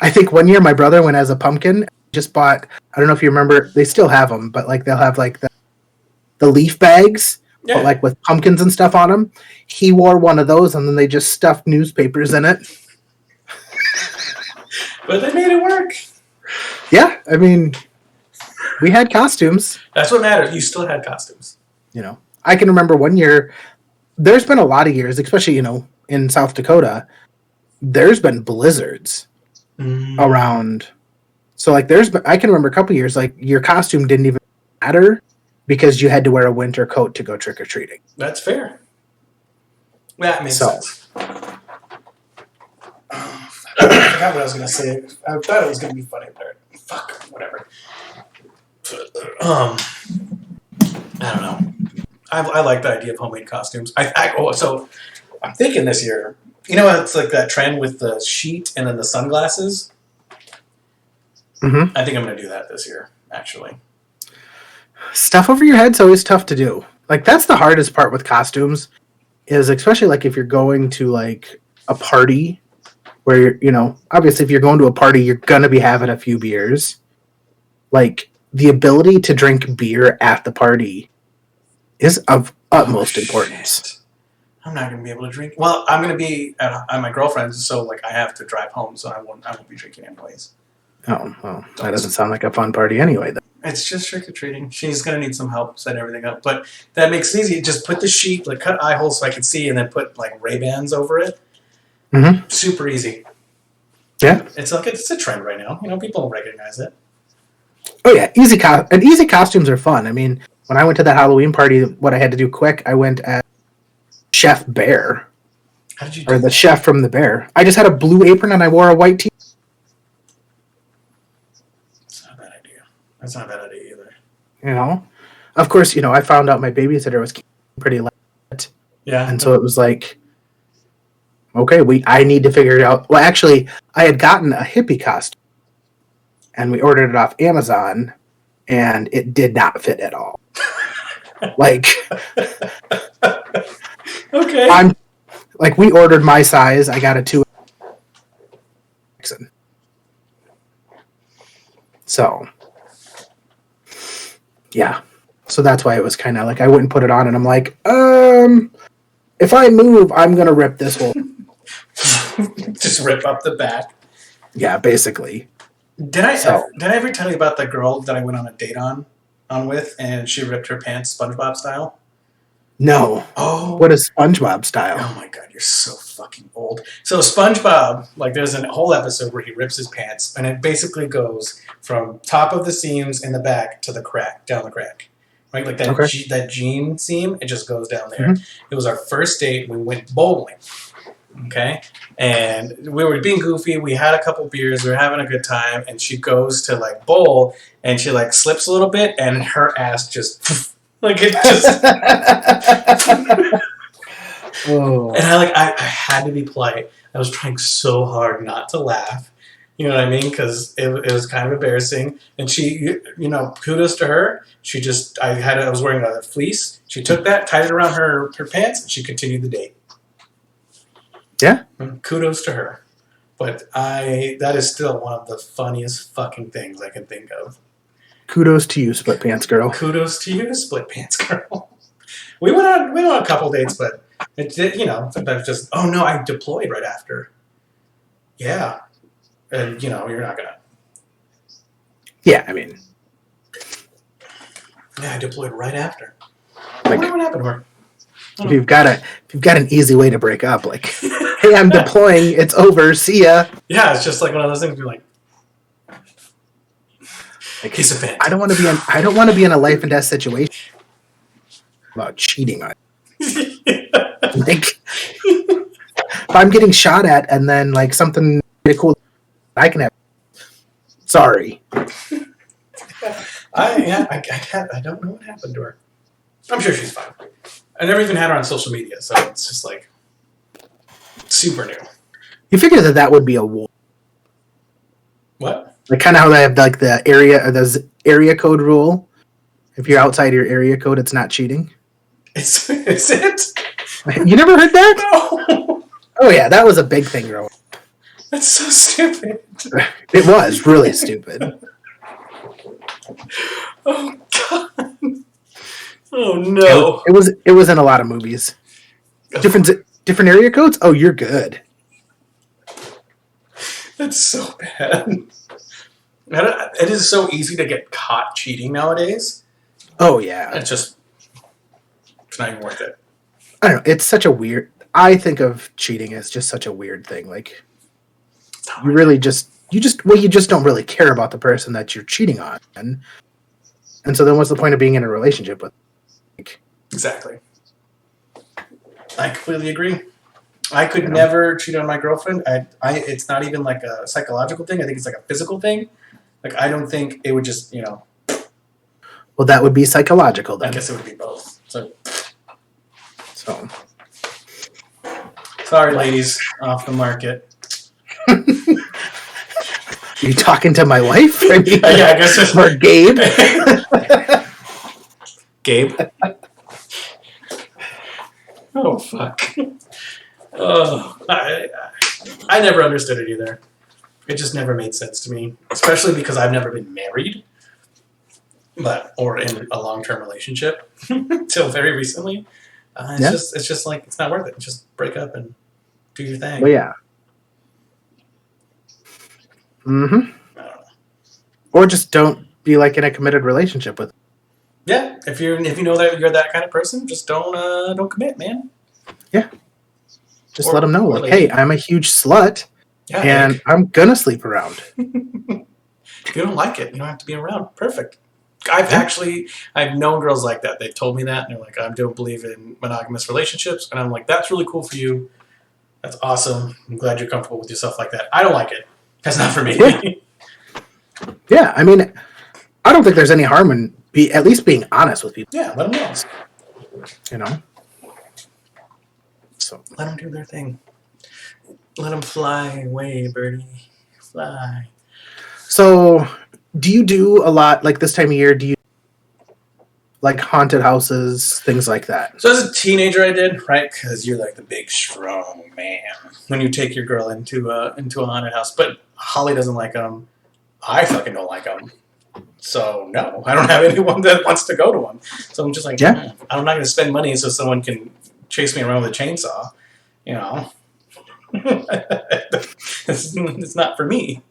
I think one year my brother went as a pumpkin. Just bought, I don't know if you remember, they still have them, but like they'll have like the leaf bags, but like with pumpkins and stuff on them. He wore one of those, and then they just stuffed newspapers in it. But they made it work. Yeah, I mean, we had costumes. That's what matters. You still had costumes. I can remember one year. There's been a lot of years, especially in South Dakota. There's been blizzards around. So like, I can remember a couple years like your costume didn't even matter because you had to wear a winter coat to go trick or treating. That's fair. That makes sense. I forgot what I was going to say. I thought it was going to be funny, but fuck, whatever. I don't know. I like the idea of homemade costumes. So I'm thinking this year, it's like that trend with the sheet and then the sunglasses. Mm-hmm. I think I'm going to do that this year, actually. Stuff over your head's always tough to do. Like, that's the hardest part with costumes, is especially like if you're going to like a party where obviously if you're going to a party, you're gonna be having a few beers. Like, the ability to drink beer at the party is of utmost importance. I'm not gonna be able to drink. Well, I'm gonna be at my girlfriend's, so like I have to drive home, so I won't be drinking anyways. Oh, well, that doesn't sound like a fun party anyway, though. It's just trick-or-treating. She's going to need some help setting everything up. But that makes it easy. Just put the sheet, like cut eye holes so I can see, and then put like Ray-Bans over it. Mm-hmm. Super easy. Yeah. It's a trend right now. People recognize it. Oh, yeah. Easy costumes are fun. I mean, when I went to that Halloween party, what I had to do quick, I went as Chef Bear. How did you do Or the that? chef from the Bear. I just had a blue apron and I wore a white t-shirt. That's not a bad idea either. Of course, I found out my babysitter was pretty late. Yeah. And so it was like, okay, I need to figure it out. Well, actually, I had gotten a hippie costume and we ordered it off Amazon and it did not fit at all. Like, okay. We ordered my size. I got a 2. So, yeah. So that's why it was kind of like I wouldn't put it on, and I'm like, if I move, I'm gonna rip this whole. Just rip up the back. Yeah, basically. Did I ever tell you about the girl that I went on a date on with, and she ripped her pants SpongeBob style? No. Oh. What is SpongeBob style? Oh my god, you're so fucking old. So SpongeBob, like there's a whole episode where he rips his pants, and it basically goes from top of the seams in the back to the crack, down the crack. Right? Like that that jean seam, it just goes down there. Mm-hmm. It was our first date, we went bowling. Okay? And we were being goofy, we had a couple beers, we were having a good time, and she goes to like bowl, and she like slips a little bit, and her ass just like it just Oh. And I had to be polite. I was trying so hard not to laugh. You know what I mean? Because it was kind of embarrassing. And she, kudos to her. She just, I was wearing a fleece. She took that, tied it around her pants, and she continued the date. Yeah. And kudos to her. But that is still one of the funniest fucking things I can think of. Kudos to you, split pants girl. Kudos to you, split pants girl. We went on a couple dates, but it did, sometimes just, oh no, I deployed right after. Yeah. And, you're not gonna. Yeah, I mean. Yeah, I deployed right after. Like, I wonder what happened to her. If you've got an easy way to break up, like, hey, I'm deploying, it's over, see ya. Yeah, it's just like one of those things you're like he's a fan. I don't want to be in a life and death situation about cheating on like, if I'm getting shot at and then like something really cool I can have. Sorry. I don't know what happened to her. I'm sure she's fine. I never even had her on social media, so it's just like super new. You figure that would be a war. What? Like kind of how they have like the area code rule. If you're outside your area code, it's not cheating. Is it? You never heard that? No. Oh yeah, that was a big thing growing up. That's so stupid. It was really stupid. Oh god. Oh no. It was in a lot of movies. Different area codes? Oh, you're good. That's so bad. It is so easy to get caught cheating nowadays. Oh yeah. It's not even worth it. I don't know. It's such a weird. I think of cheating as just such a weird thing. Like, you really you just don't really care about the person that you're cheating on, and so then what's the point of being in a relationship with? Like, exactly. I completely agree. I could never cheat on my girlfriend. It's not even like a psychological thing. I think it's like a physical thing. Like, I don't think it would just, Well, that would be psychological then. I guess it would be both. So. Sorry, ladies, off the market. You talking to my wife? Yeah, I guess it's or Gabe. Gabe. fuck. Oh, I never understood it either. It just never made sense to me, especially because I've never been married, or in a long-term relationship until very recently. It's just like it's not worth it. Just break up and do your thing. Well, yeah. Mm-hmm. I don't know. Or just don't be like in a committed relationship with. Yeah, if you know that you're that kind of person, just don't commit, man. Yeah. Just let them know, like, hey, I'm a huge slut, and I'm gonna sleep around. If you don't like it, you don't have to be around. Perfect. I've known girls like that. They've told me that, and they're like, I don't believe in monogamous relationships, and I'm like, that's really cool for you. That's awesome. I'm glad you're comfortable with yourself like that. I don't like it. That's not for me. Yeah, I mean, I don't think there's any harm in at least being honest with people. Yeah, let them know. You know? So let them do their thing. Let them fly away, birdie. Fly. So, do you do a lot, like this time of year, do you like haunted houses, things like that? So as a teenager I did, right? Because you're like the big, strong man when you take your girl into a haunted house. But Holly doesn't like them. I fucking don't like them. So, no, I don't have anyone that wants to go to them. So I'm just like, I'm not going to spend money so someone can chase me around with a chainsaw. You know? It's not for me.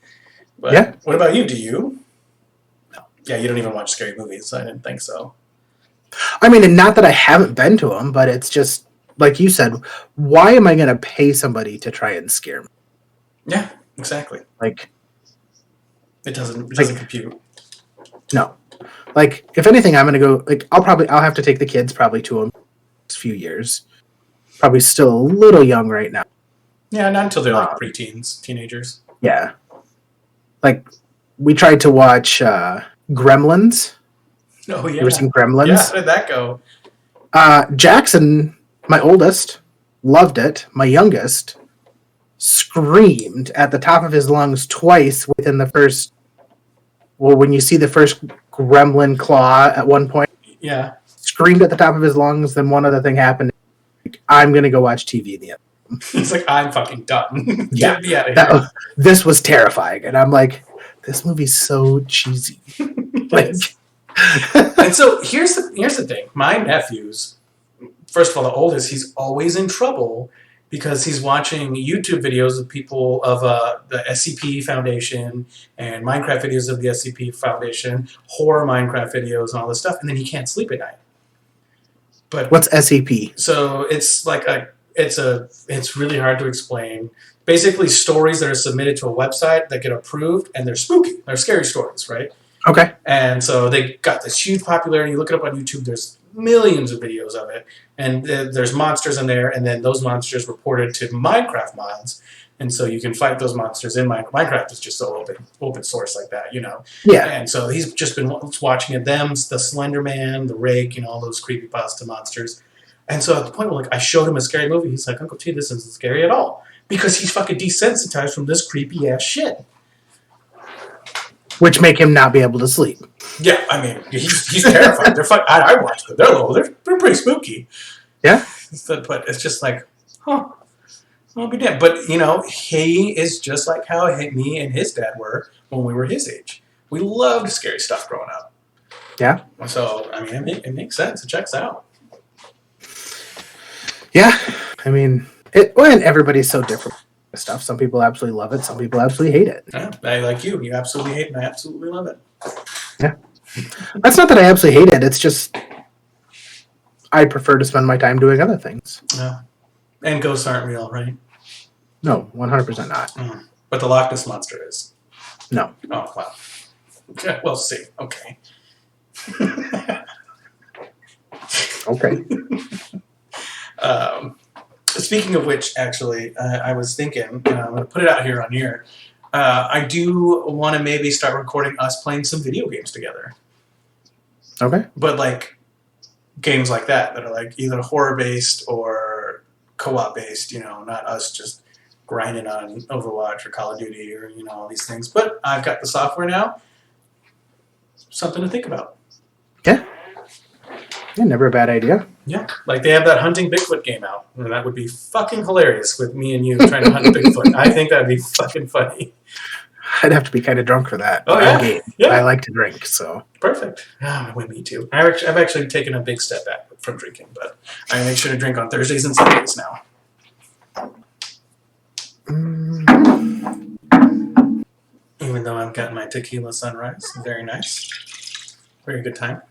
But what about you? Do you? No. Yeah, you don't even watch scary movies, so I didn't think so. I mean, and not that I haven't been to them, but it's just, like you said, why am I going to pay somebody to try and scare me? Yeah, exactly. Like, it doesn't compute. No. Like, if anything, I'm going to go, like, I'll have to take the kids probably to them a few years. Probably still a little young right now. Yeah, not until they're like preteens, teenagers. Yeah. Like, we tried to watch Gremlins. Oh, yeah. You ever seen Gremlins? Yeah, how did that go? Jackson, my oldest, loved it. My youngest screamed at the top of his lungs twice within the first... Well, when you see the first gremlin claw at one point... Yeah. Screamed at the top of his lungs, then one other thing happened. Like, I'm going to go watch TV in the end. He's like, I'm fucking done. Yeah. Get me out of here. This was terrifying. And I'm like, this movie's so cheesy. Like... And so here's the thing. My nephews, first of all, the oldest, he's always in trouble because he's watching YouTube videos of people of the SCP Foundation and Minecraft videos of the SCP Foundation, horror Minecraft videos and all this stuff, and then he can't sleep at night. But what's SCP? So it's like it's really hard to explain. Basically, stories that are submitted to a website that get approved, and they're spooky. They're scary stories, right? Okay. And so they got this huge popularity. You look it up on YouTube, there's millions of videos of it. And there's monsters in there, and then those monsters reported to Minecraft mods. And so you can fight those monsters in Minecraft. Minecraft is just so open source like that, you know. Yeah. And so he's just been watching it. Them, the Slender Man, the Rake, you know, all those creepypasta monsters. And so at the point where like I showed him a scary movie, he's like, Uncle T, this isn't scary at all. Because he's fucking desensitized from this creepy-ass shit. Which make him not be able to sleep. Yeah, I mean, he's terrified. They're fun. I watched them. They're pretty spooky. Yeah. But it's just like, I'll be damned. But, you know, he is just like how me and his dad were when we were his age. We loved scary stuff growing up. Yeah. So, I mean, it makes sense. It checks out. Yeah. I mean, and everybody's so different. Stuff. Some people absolutely love it. Some people absolutely hate it. Yeah, I like you. You absolutely hate it, and I absolutely love it. Yeah. That's not that I absolutely hate it. It's just I prefer to spend my time doing other things. Yeah. And ghosts aren't real, right? No, 100% not. But the Loch Ness Monster is. No. Oh, well. Yeah, we'll see. Okay. Okay. Speaking of which, actually, I was thinking, I'm going to put it out here on here. I do want to maybe start recording us playing some video games together. Okay. But like games like that are like either horror-based or co-op-based, you know, not us just grinding on Overwatch or Call of Duty or, you know, all these things. But I've got the software now. Something to think about. Yeah. Yeah, never a bad idea. Yeah, like they have that hunting Bigfoot game out, and that would be fucking hilarious with me and you trying to hunt Bigfoot. I think that'd be fucking funny. I'd have to be kind of drunk for that. Oh, But yeah. I'm game. Yeah. I like to drink, so. Perfect. Me too. I've actually taken a big step back from drinking, but I make sure to drink on Thursdays and Sundays now. Even though I've got my tequila sunrise. Very nice. Very good time.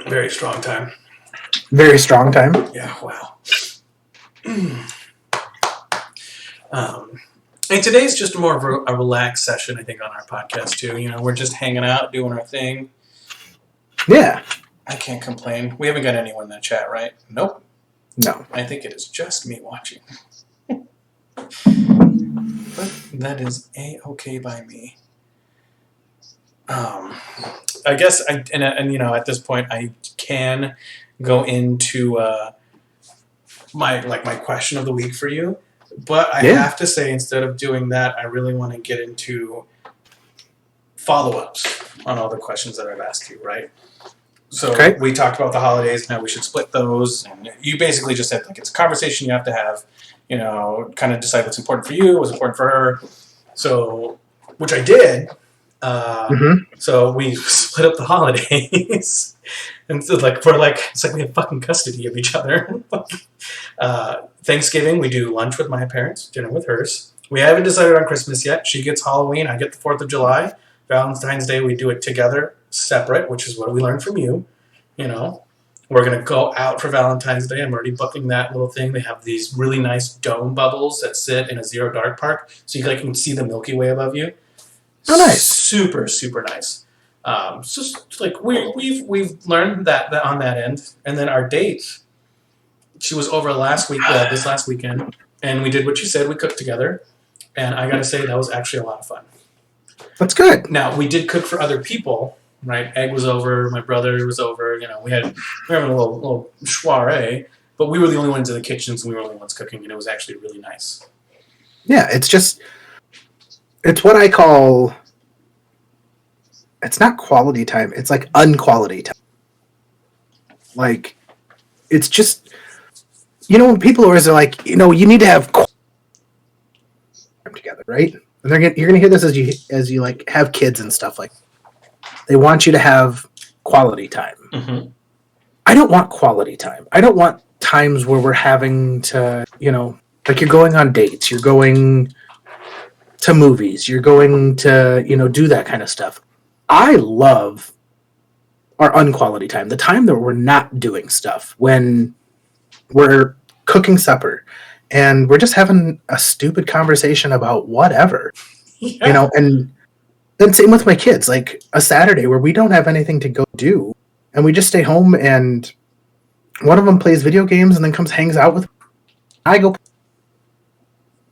Very strong time. Very strong time. Yeah, wow. And today's just more of a relaxed session, I think, on our podcast, too. You know, we're just hanging out, doing our thing. Yeah. I can't complain. We haven't got anyone in the chat, right? Nope. No. I think it is just me watching. But that is A-okay by me. I guess, and you know, at this point, I can go into my question of the week for you. But I have to say, instead of doing that, I really want to get into follow-ups on all the questions that I've asked you, right? So we talked about the holidays, now we should split those. And you basically just said, like, it's a conversation you have to have, you know, kind of decide what's important for you, what's important for her. So, which I did. So we split up the holidays. And so, like, it's like we have fucking custody of each other. Thanksgiving, we do lunch with my parents, dinner with hers. We haven't decided on Christmas yet. She gets Halloween, I get the 4th of July. Valentine's Day, we do it together, separate, which is what we learned from you. You know, we're going to go out for Valentine's Day. I'm already booking that little thing. They have these really nice dome bubbles that sit in a zero dark park, so you can see the Milky Way above you. Oh, nice. Super, super nice. So like we've learned that on that end, and then our date. She was over this last weekend, and we did what you said. We cooked together, and I gotta say that was actually a lot of fun. That's good. Now we did cook for other people, right? Egg was over, my brother was over. You know, we were having a little soiree, but we were the only ones in the kitchens, and we were the only ones cooking, and it was actually really nice. Yeah, it's what I call. It's not quality time. It's like unquality time. Like, it's just, you know, when people always are like, you know, you need to have time together, right? And you're gonna hear this as you like have kids and stuff like. They want you to have quality time. Mm-hmm. I don't want quality time. I don't want times where we're having to, you know, like you're going on dates, you're going to movies, you're going to, you know, do that kind of stuff. I love our unquality time, the time that we're not doing stuff, when we're cooking supper and we're just having a stupid conversation about whatever, you know, and then same with my kids, like a Saturday where we don't have anything to go do and we just stay home and one of them plays video games and then comes hangs out with me. I go,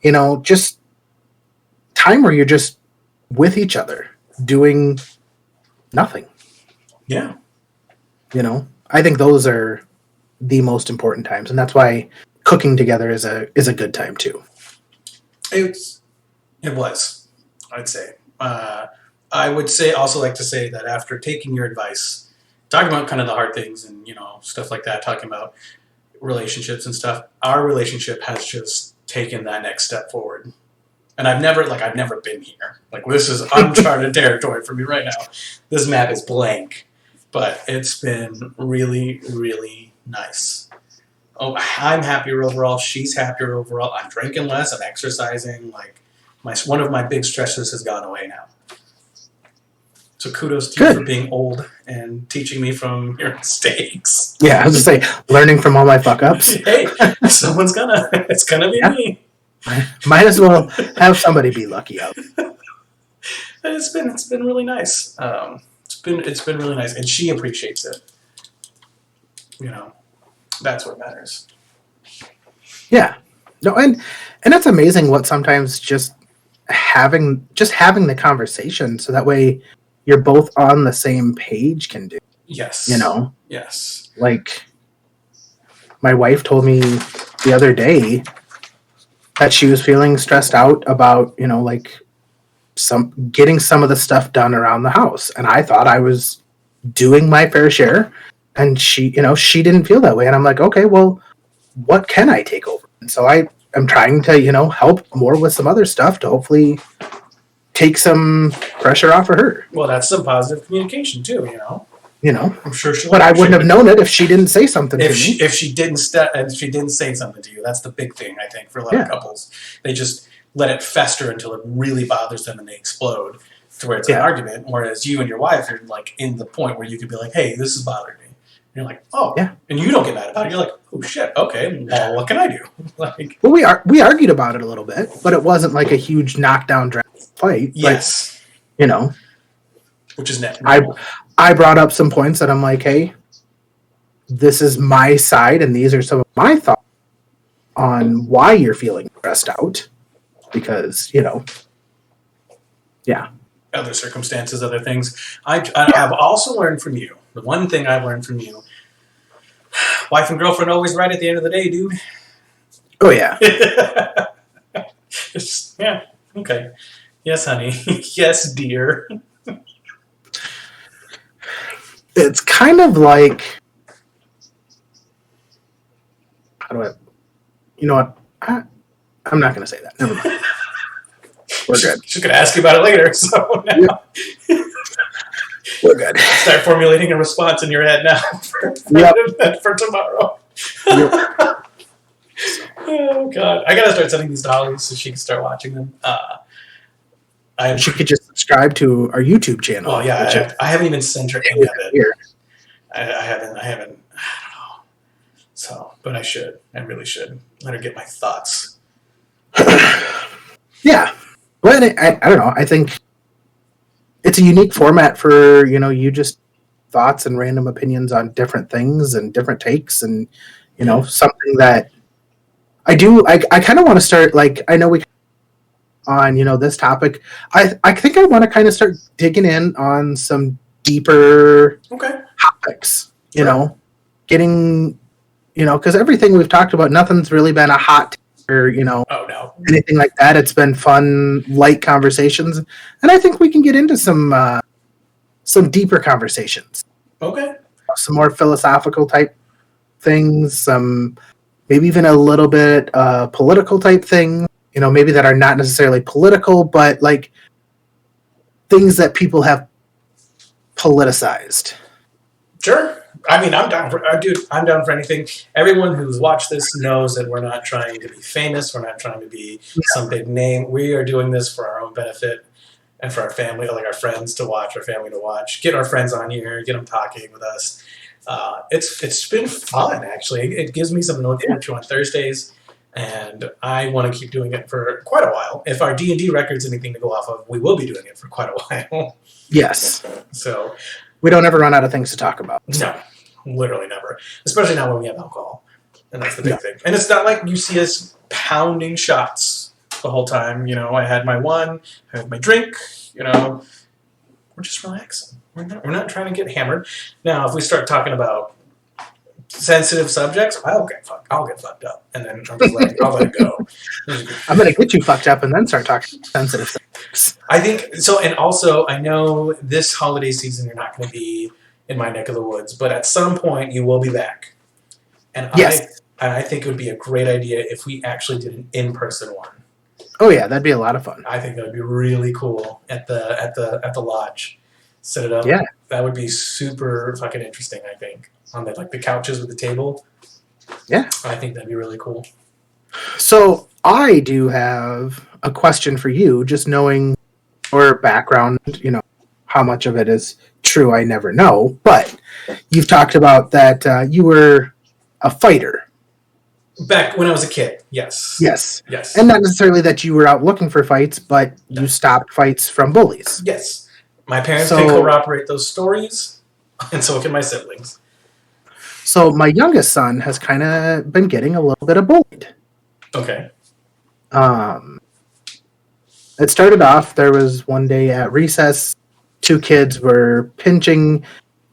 you know, just time where you're just with each other doing nothing. Yeah. You know, I think those are the most important times, and that's why cooking together is a good time too. It was, I'd say. I would also like to say that after taking your advice, talking about kind of the hard things and, you know, stuff like that, talking about relationships and stuff, our relationship has just taken that next step forward. And I've never been here. Like, this is uncharted territory for me right now. This map is blank. But it's been really, really nice. Oh, I'm happier overall. She's happier overall. I'm drinking less. I'm exercising. Like, one of my big stresses has gone away now. So kudos to you for being old and teaching me from your mistakes. Yeah, I was just learning from all my fuck ups. Hey, it's gonna be me. Might as well have somebody be lucky out. It's been really nice. It's been really nice, and she appreciates it. You know, that's what matters. Yeah, no, and that's amazing. What sometimes just having the conversation, so that way you're both on the same page can do. Yes. You know. Yes. Like, my wife told me the other day that she was feeling stressed out about, you know, like getting some of the stuff done around the house. And I thought I was doing my fair share. And she didn't feel that way. And I'm like, okay, well, what can I take over? And so I am trying to, help more with some other stuff to hopefully take some pressure off of her. Well, that's some positive communication too, I'm sure she. But I wouldn't have known it if she didn't say something to me. If she didn't say something to you, that's the big thing I think for a lot of couples. They just let it fester until it really bothers them and they explode to where it's an argument. Whereas you and your wife are like in the point where you could be like, "Hey, this is bothering me." And you're like, "Oh, yeah," and you don't get mad about it. You're like, "Oh shit, okay, well, what can I do?" Well, we argued about it a little bit, but it wasn't like a huge knockdown fight. Yes, which is net. I brought up some points that I'm like, hey, this is my side, and these are some of my thoughts on why you're feeling stressed out. Because, other circumstances, other things. I've also learned from you. The one thing I've learned from you, wife and girlfriend always right at the end of the day, dude. Oh, yeah. Yeah, okay. Yes, honey. Yes, dear. It's kind of like, how do I, you know what? I'm not going to say that. Never mind. We're good. She's going to ask you about it later. So now we're good. Start formulating a response in your head now for tomorrow. Yep. Oh, God. I got to start sending these to Holly so she can start watching them. She could just subscribe to our YouTube channel. Oh, yeah. I haven't even sent her any of it. I haven't. I don't know. So, but I should. I really should. Let her get my thoughts. Yeah. But I don't know. I think it's a unique format for, you just thoughts and random opinions on different things and different takes and, something that I kind of want to start, like, I know we on, this topic. I think I want to kind of start digging in on some deeper topics, getting, because everything we've talked about, nothing's really been a hot or, anything like that. It's been fun, light conversations. And I think we can get into some deeper conversations. Okay. Some more philosophical type things, some maybe even a little bit political type things, maybe that are not necessarily political, but like things that people have politicized. Sure. I mean, I'm down for anything. Everyone who's watched this knows that we're not trying to be famous. We're not trying to be some big name. We are doing this for our own benefit and for our family, like our friends to watch, our family to watch. Get our friends on here, get them talking with us. It's been fun, actually. It gives me something to look forward to on Thursdays, and I want to keep doing it for quite a while. If our D&D record's anything to go off of, we will be doing it for quite a while. Yes. So we don't ever run out of things to talk about. No, literally never. Especially not when we have alcohol, and that's the big thing. And it's not like you see us pounding shots the whole time. I had my one, I had my drink. We're just relaxing. We're not trying to get hammered. Now, if we start talking about sensitive subjects, I'll get fucked up, and then I'll let it go. I'm gonna get you fucked up and then start talking sensitive subjects. I think so, and also I know this holiday season you're not going to be in my neck of the woods, but at some point you will be back, and I think it would be a great idea if we actually did an in-person one. Oh yeah, that'd be a lot of fun. I think that would be really cool at the lodge. Set it up. Yeah, that would be super fucking interesting. I think on the couches with the table. Yeah, I think that'd be really cool. So I do have a question for you. Just knowing your background, how much of it is true, I never know. But you've talked about that you were a fighter. Back when I was a kid, yes. Yes. And not necessarily that you were out looking for fights, but you stopped fights from bullies. Yes. My parents can corroborate those stories, and so can my siblings. So my youngest son has kind of been getting a little bit of bullied. Okay. It started off, there was one day at recess, 2 kids were pinching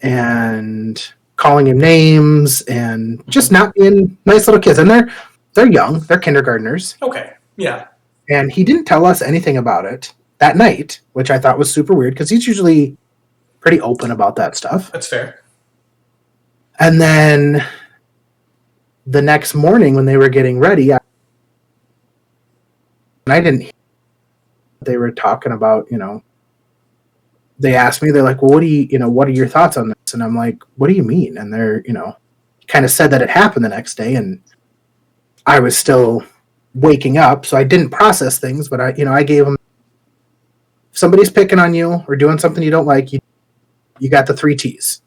and calling him names and just not being nice little kids. And they're young, they're kindergartners. Okay, yeah. And he didn't tell us anything about it that night, which I thought was super weird because he's usually pretty open about that stuff. That's fair. And then the next morning when they were getting ready, I didn't hear they were talking about, they asked me, they're like, well, what are your thoughts on this? And I'm like, what do you mean? And they're, kind of said that it happened the next day, and I was still waking up, so I didn't process things, but I gave them, if somebody's picking on you or doing something you don't like, you got the 3 T's.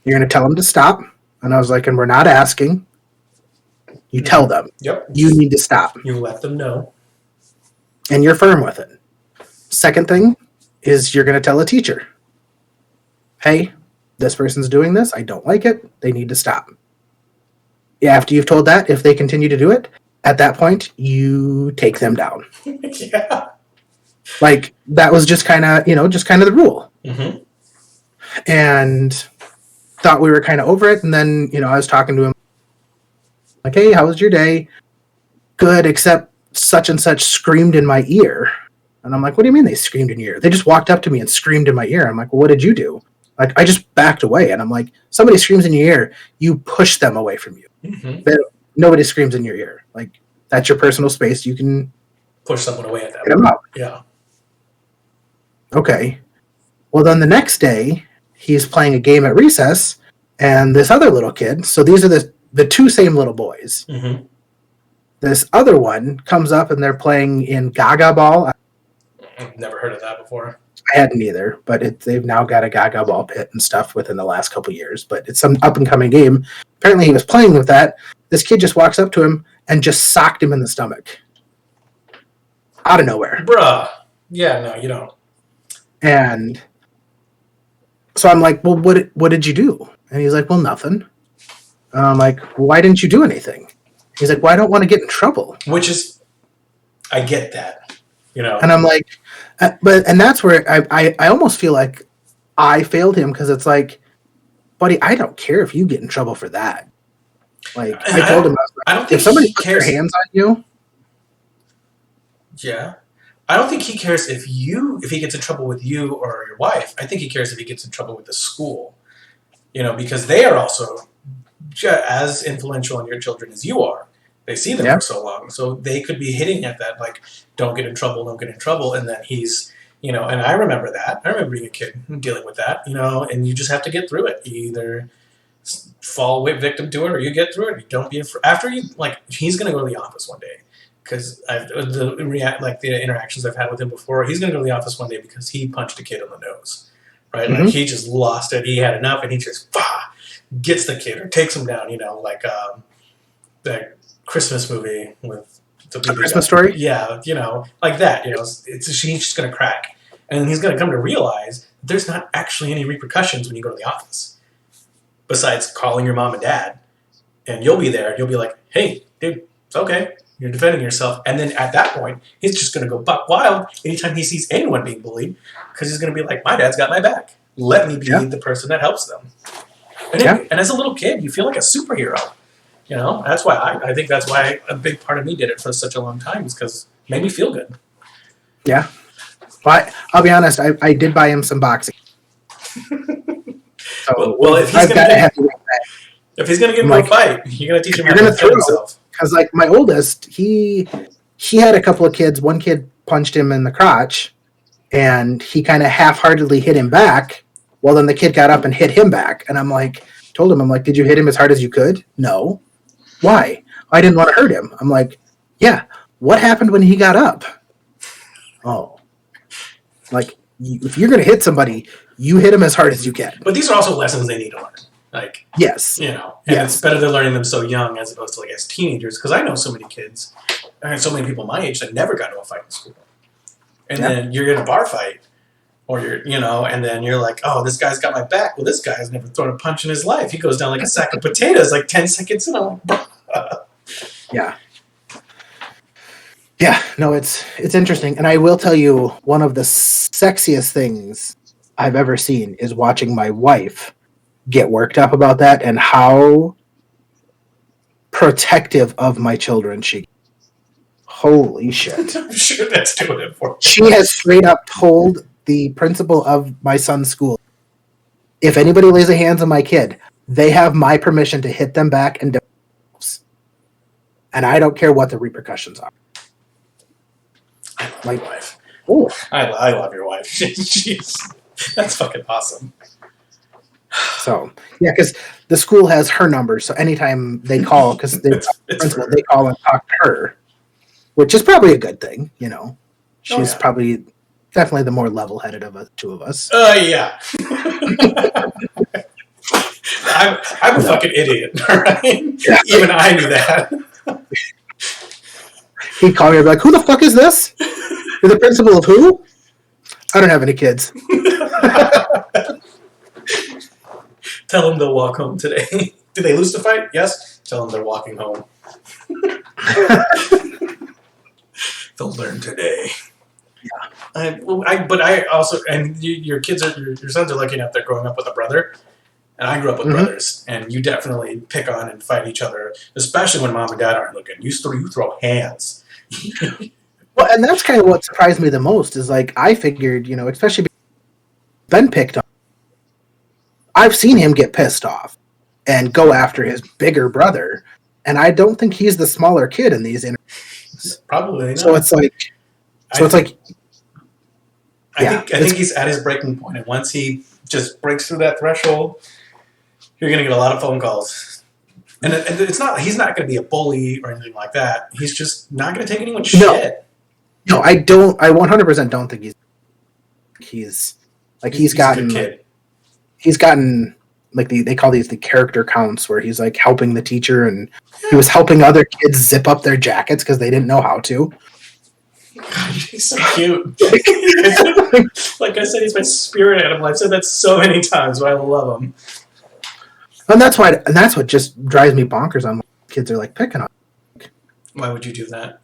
You're going to tell them to stop. And I was like, and we're not asking. You tell them. Yep. You need to stop. You let them know. And you're firm with it. Second thing is you're going to tell a teacher, hey, this person's doing this. I don't like it. They need to stop. Yeah, after you've told that, if they continue to do it, at that point, you take them down. Yeah. Like, that was just kind of the rule. Mm-hmm. And thought we were kind of over it. And then, I was talking to him like, hey, how was your day? Good, except such and such screamed in my ear. And I'm like, what do you mean they screamed in your ear? They just walked up to me and screamed in my ear. I'm like, well, what did you do? Like, I just backed away. And I'm like, somebody screams in your ear, you push them away from you. Mm-hmm. Nobody screams in your ear. Like, that's your personal space. You can push someone away at that point. Them out. Yeah. Okay. Well, then the next day, he's playing a game at recess, and this other little kid, so these are the 2 same little boys. Mm-hmm. This other one comes up, and they're playing in Gaga Ball. I've never heard of that before. I hadn't either, but they've now got a Gaga Ball pit and stuff within the last couple years, but it's some up-and-coming game. Apparently he was playing with that. This kid just walks up to him and just socked him in the stomach. Out of nowhere. Bruh. Yeah, no, you don't. And so I'm like, well, what did you do? And he's like, well, nothing. And I'm like, why didn't you do anything? He's like, well, I don't want to get in trouble. Which is, I get that, And I'm like, and that's where I almost feel like I failed him, because it's like, buddy, I don't care if you get in trouble for that. Like, I told him, I don't think if somebody puts their hands on you. Yeah. I don't think he cares if he gets in trouble with you or your wife. I think he cares if he gets in trouble with the school, because they are also as influential on your children as you are. They see them for so long, so they could be hitting at that, like, don't get in trouble, and then he's, and I remember that. I remember being a kid dealing with that, and you just have to get through it. You either fall victim to it, or you get through it. You don't be after you, like, he's going to go to the office one day. Because the interactions I've had with him before, he's going to go to the office one day because he punched a kid on the nose, right? Mm-hmm. Like, he just lost it. He had enough, and he just gets the kid or takes him down. Like that Christmas movie with the Christmas Story. Yeah, like that. He's just going to crack, and he's going to come to realize that there's not actually any repercussions when you go to the office, besides calling your mom and dad, and you'll be there. You'll be like, hey, dude, it's okay. You're defending yourself. And then at that point, he's just going to go buck wild anytime he sees anyone being bullied, because he's going to be like, my dad's got my back. Let me be the person that helps them. And as a little kid, you feel like a superhero. That's why I think that's why a big part of me did it for such a long time, is because it made me feel good. Yeah. But I'll be honest, I did buy him some boxing. So well, if he's going to get into a fight, you're going to teach him how to defend himself. Because, like, my oldest, he had a couple of kids. One kid punched him in the crotch, and he kind of half-heartedly hit him back. Well, then the kid got up and hit him back. And I'm like, did you hit him as hard as you could? No. Why? I didn't want to hurt him. I'm like, yeah. What happened when he got up? Oh. Like, if you're going to hit somebody, you hit him as hard as you can. But these are also lessons they need to learn. Like, yes. And it's better they're learning them so young as opposed to, like, as teenagers. Because I know so many kids, and so many people my age that never got into a fight in school. And then you're in a bar fight, or and then you're like, oh, this guy's got my back. Well, this guy has never thrown a punch in his life. He goes down like a sack of potatoes like 10 seconds in. I'm like, yeah. Yeah, no, it's interesting. And I will tell you, one of the sexiest things I've ever seen is watching my wife get worked up about that, and how protective of my children she. Holy shit. I'm sure that's doing it for me. She has straight up told the principal of my son's school, if anybody lays a hands on my kid, they have my permission to hit them back and I don't care what the repercussions are. I love my wife. Oh, I love your wife. That's fucking awesome. so yeah, because the school has her number, so anytime they call, because the principal, they call and talk to her, which is probably a good thing. She's probably definitely the more level-headed of the two of us. Yeah. I'm a fucking idiot, all right? Yeah. Even I knew that. He'd call me and be like, "Who the fuck is this? You're the principal of who?" I don't have any kids. Tell them they'll walk home today. Did they lose the fight? Yes. Tell them they're walking home. They'll learn today. Yeah. But I also, and your kids are, your sons are lucky enough they're growing up with a brother. And I grew up with brothers, and you definitely pick on and fight each other, especially when mom and dad aren't looking. You throw hands. Well, and that's kind of what surprised me the most is like I figured, especially been picked on. I've seen him get pissed off and go after his bigger brother, and I don't think he's the smaller kid in these interviews. Probably not. So it's like, I think he's at his breaking point, and once he just breaks through that threshold, you're going to get a lot of phone calls. And it's not, he's not going to be a bully or anything like that. He's just not going to take anyone's shit. No, I don't. I 100% don't think he's gotten, a good kid. He's gotten, like, they call these the character counts, where he's like helping the teacher, and he was helping other kids zip up their jackets because they didn't know how to. God, he's so cute. Like I said, he's my spirit animal. I've said that so many times, but I love him. And that's what just drives me bonkers on kids are like picking on. Why would you do that?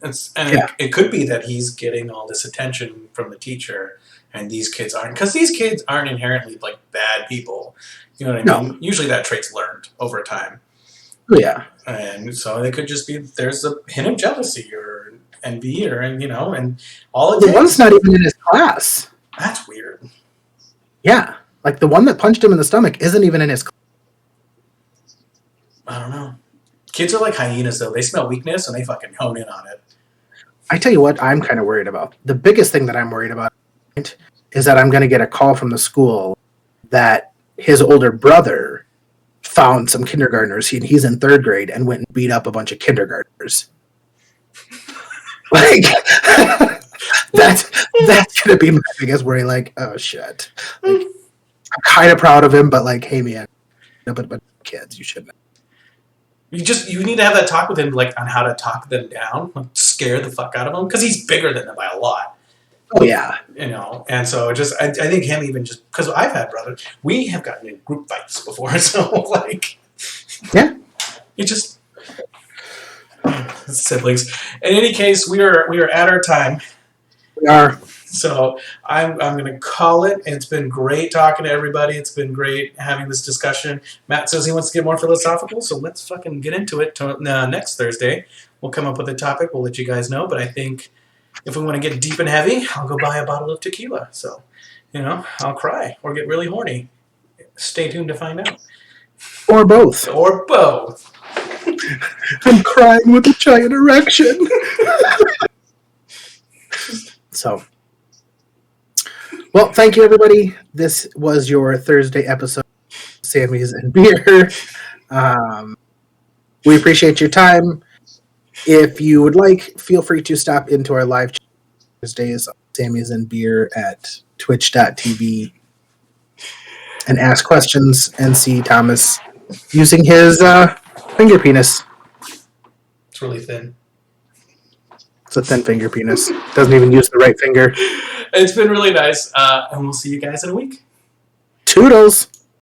It could be that he's getting all this attention from the teacher, and these kids aren't, because these kids aren't inherently like bad people. You know what I mean? Usually that trait's learned over time. Oh, yeah. And so it could just be there's a hint of jealousy or envy and all it takes. The one's not even in his class. That's weird. Yeah. Like the one that punched him in the stomach isn't even in his class. I don't know. Kids are like hyenas, though. They smell weakness and they fucking hone in on it. I tell you what I'm kind of worried about. The biggest thing that I'm worried about is that I'm going to get a call from the school that his older brother found some kindergartners. He's in 3rd grade and went and beat up a bunch of kindergartners. Like, that's going to be my biggest worry. Like, oh, shit. Like, I'm kind of proud of him, but like, hey, man, but kids, you shouldn't. You need to have that talk with him, like, on how to talk them down, like, scare the fuck out of him, because he's bigger than them by a lot. Oh yeah, and so I think him even just because I've had brothers, we have gotten in group fights before, so like, yeah, it just siblings. In any case, we are at our time. We are. So I'm going to call it. It's been great talking to everybody. It's been great having this discussion. Matt says he wants to get more philosophical, so let's fucking get into it. Next Thursday, we'll come up with a topic. We'll let you guys know. But I think if we want to get deep and heavy, I'll go buy a bottle of tequila. So, I'll cry or get really horny. Stay tuned to find out. Or both. Or both. I'm crying with a giant erection. So... Well, thank you, everybody. This was your Thursday episode of Sammies and Beer. We appreciate your time. If you would like, feel free to stop into our live chat Thursdays, Sammies and Beer at twitch.tv, and ask questions and see Thomas using his finger penis. It's really thin. It's a thin finger penis. Doesn't even use the right finger. It's been really nice, and we'll see you guys in a week. Toodles!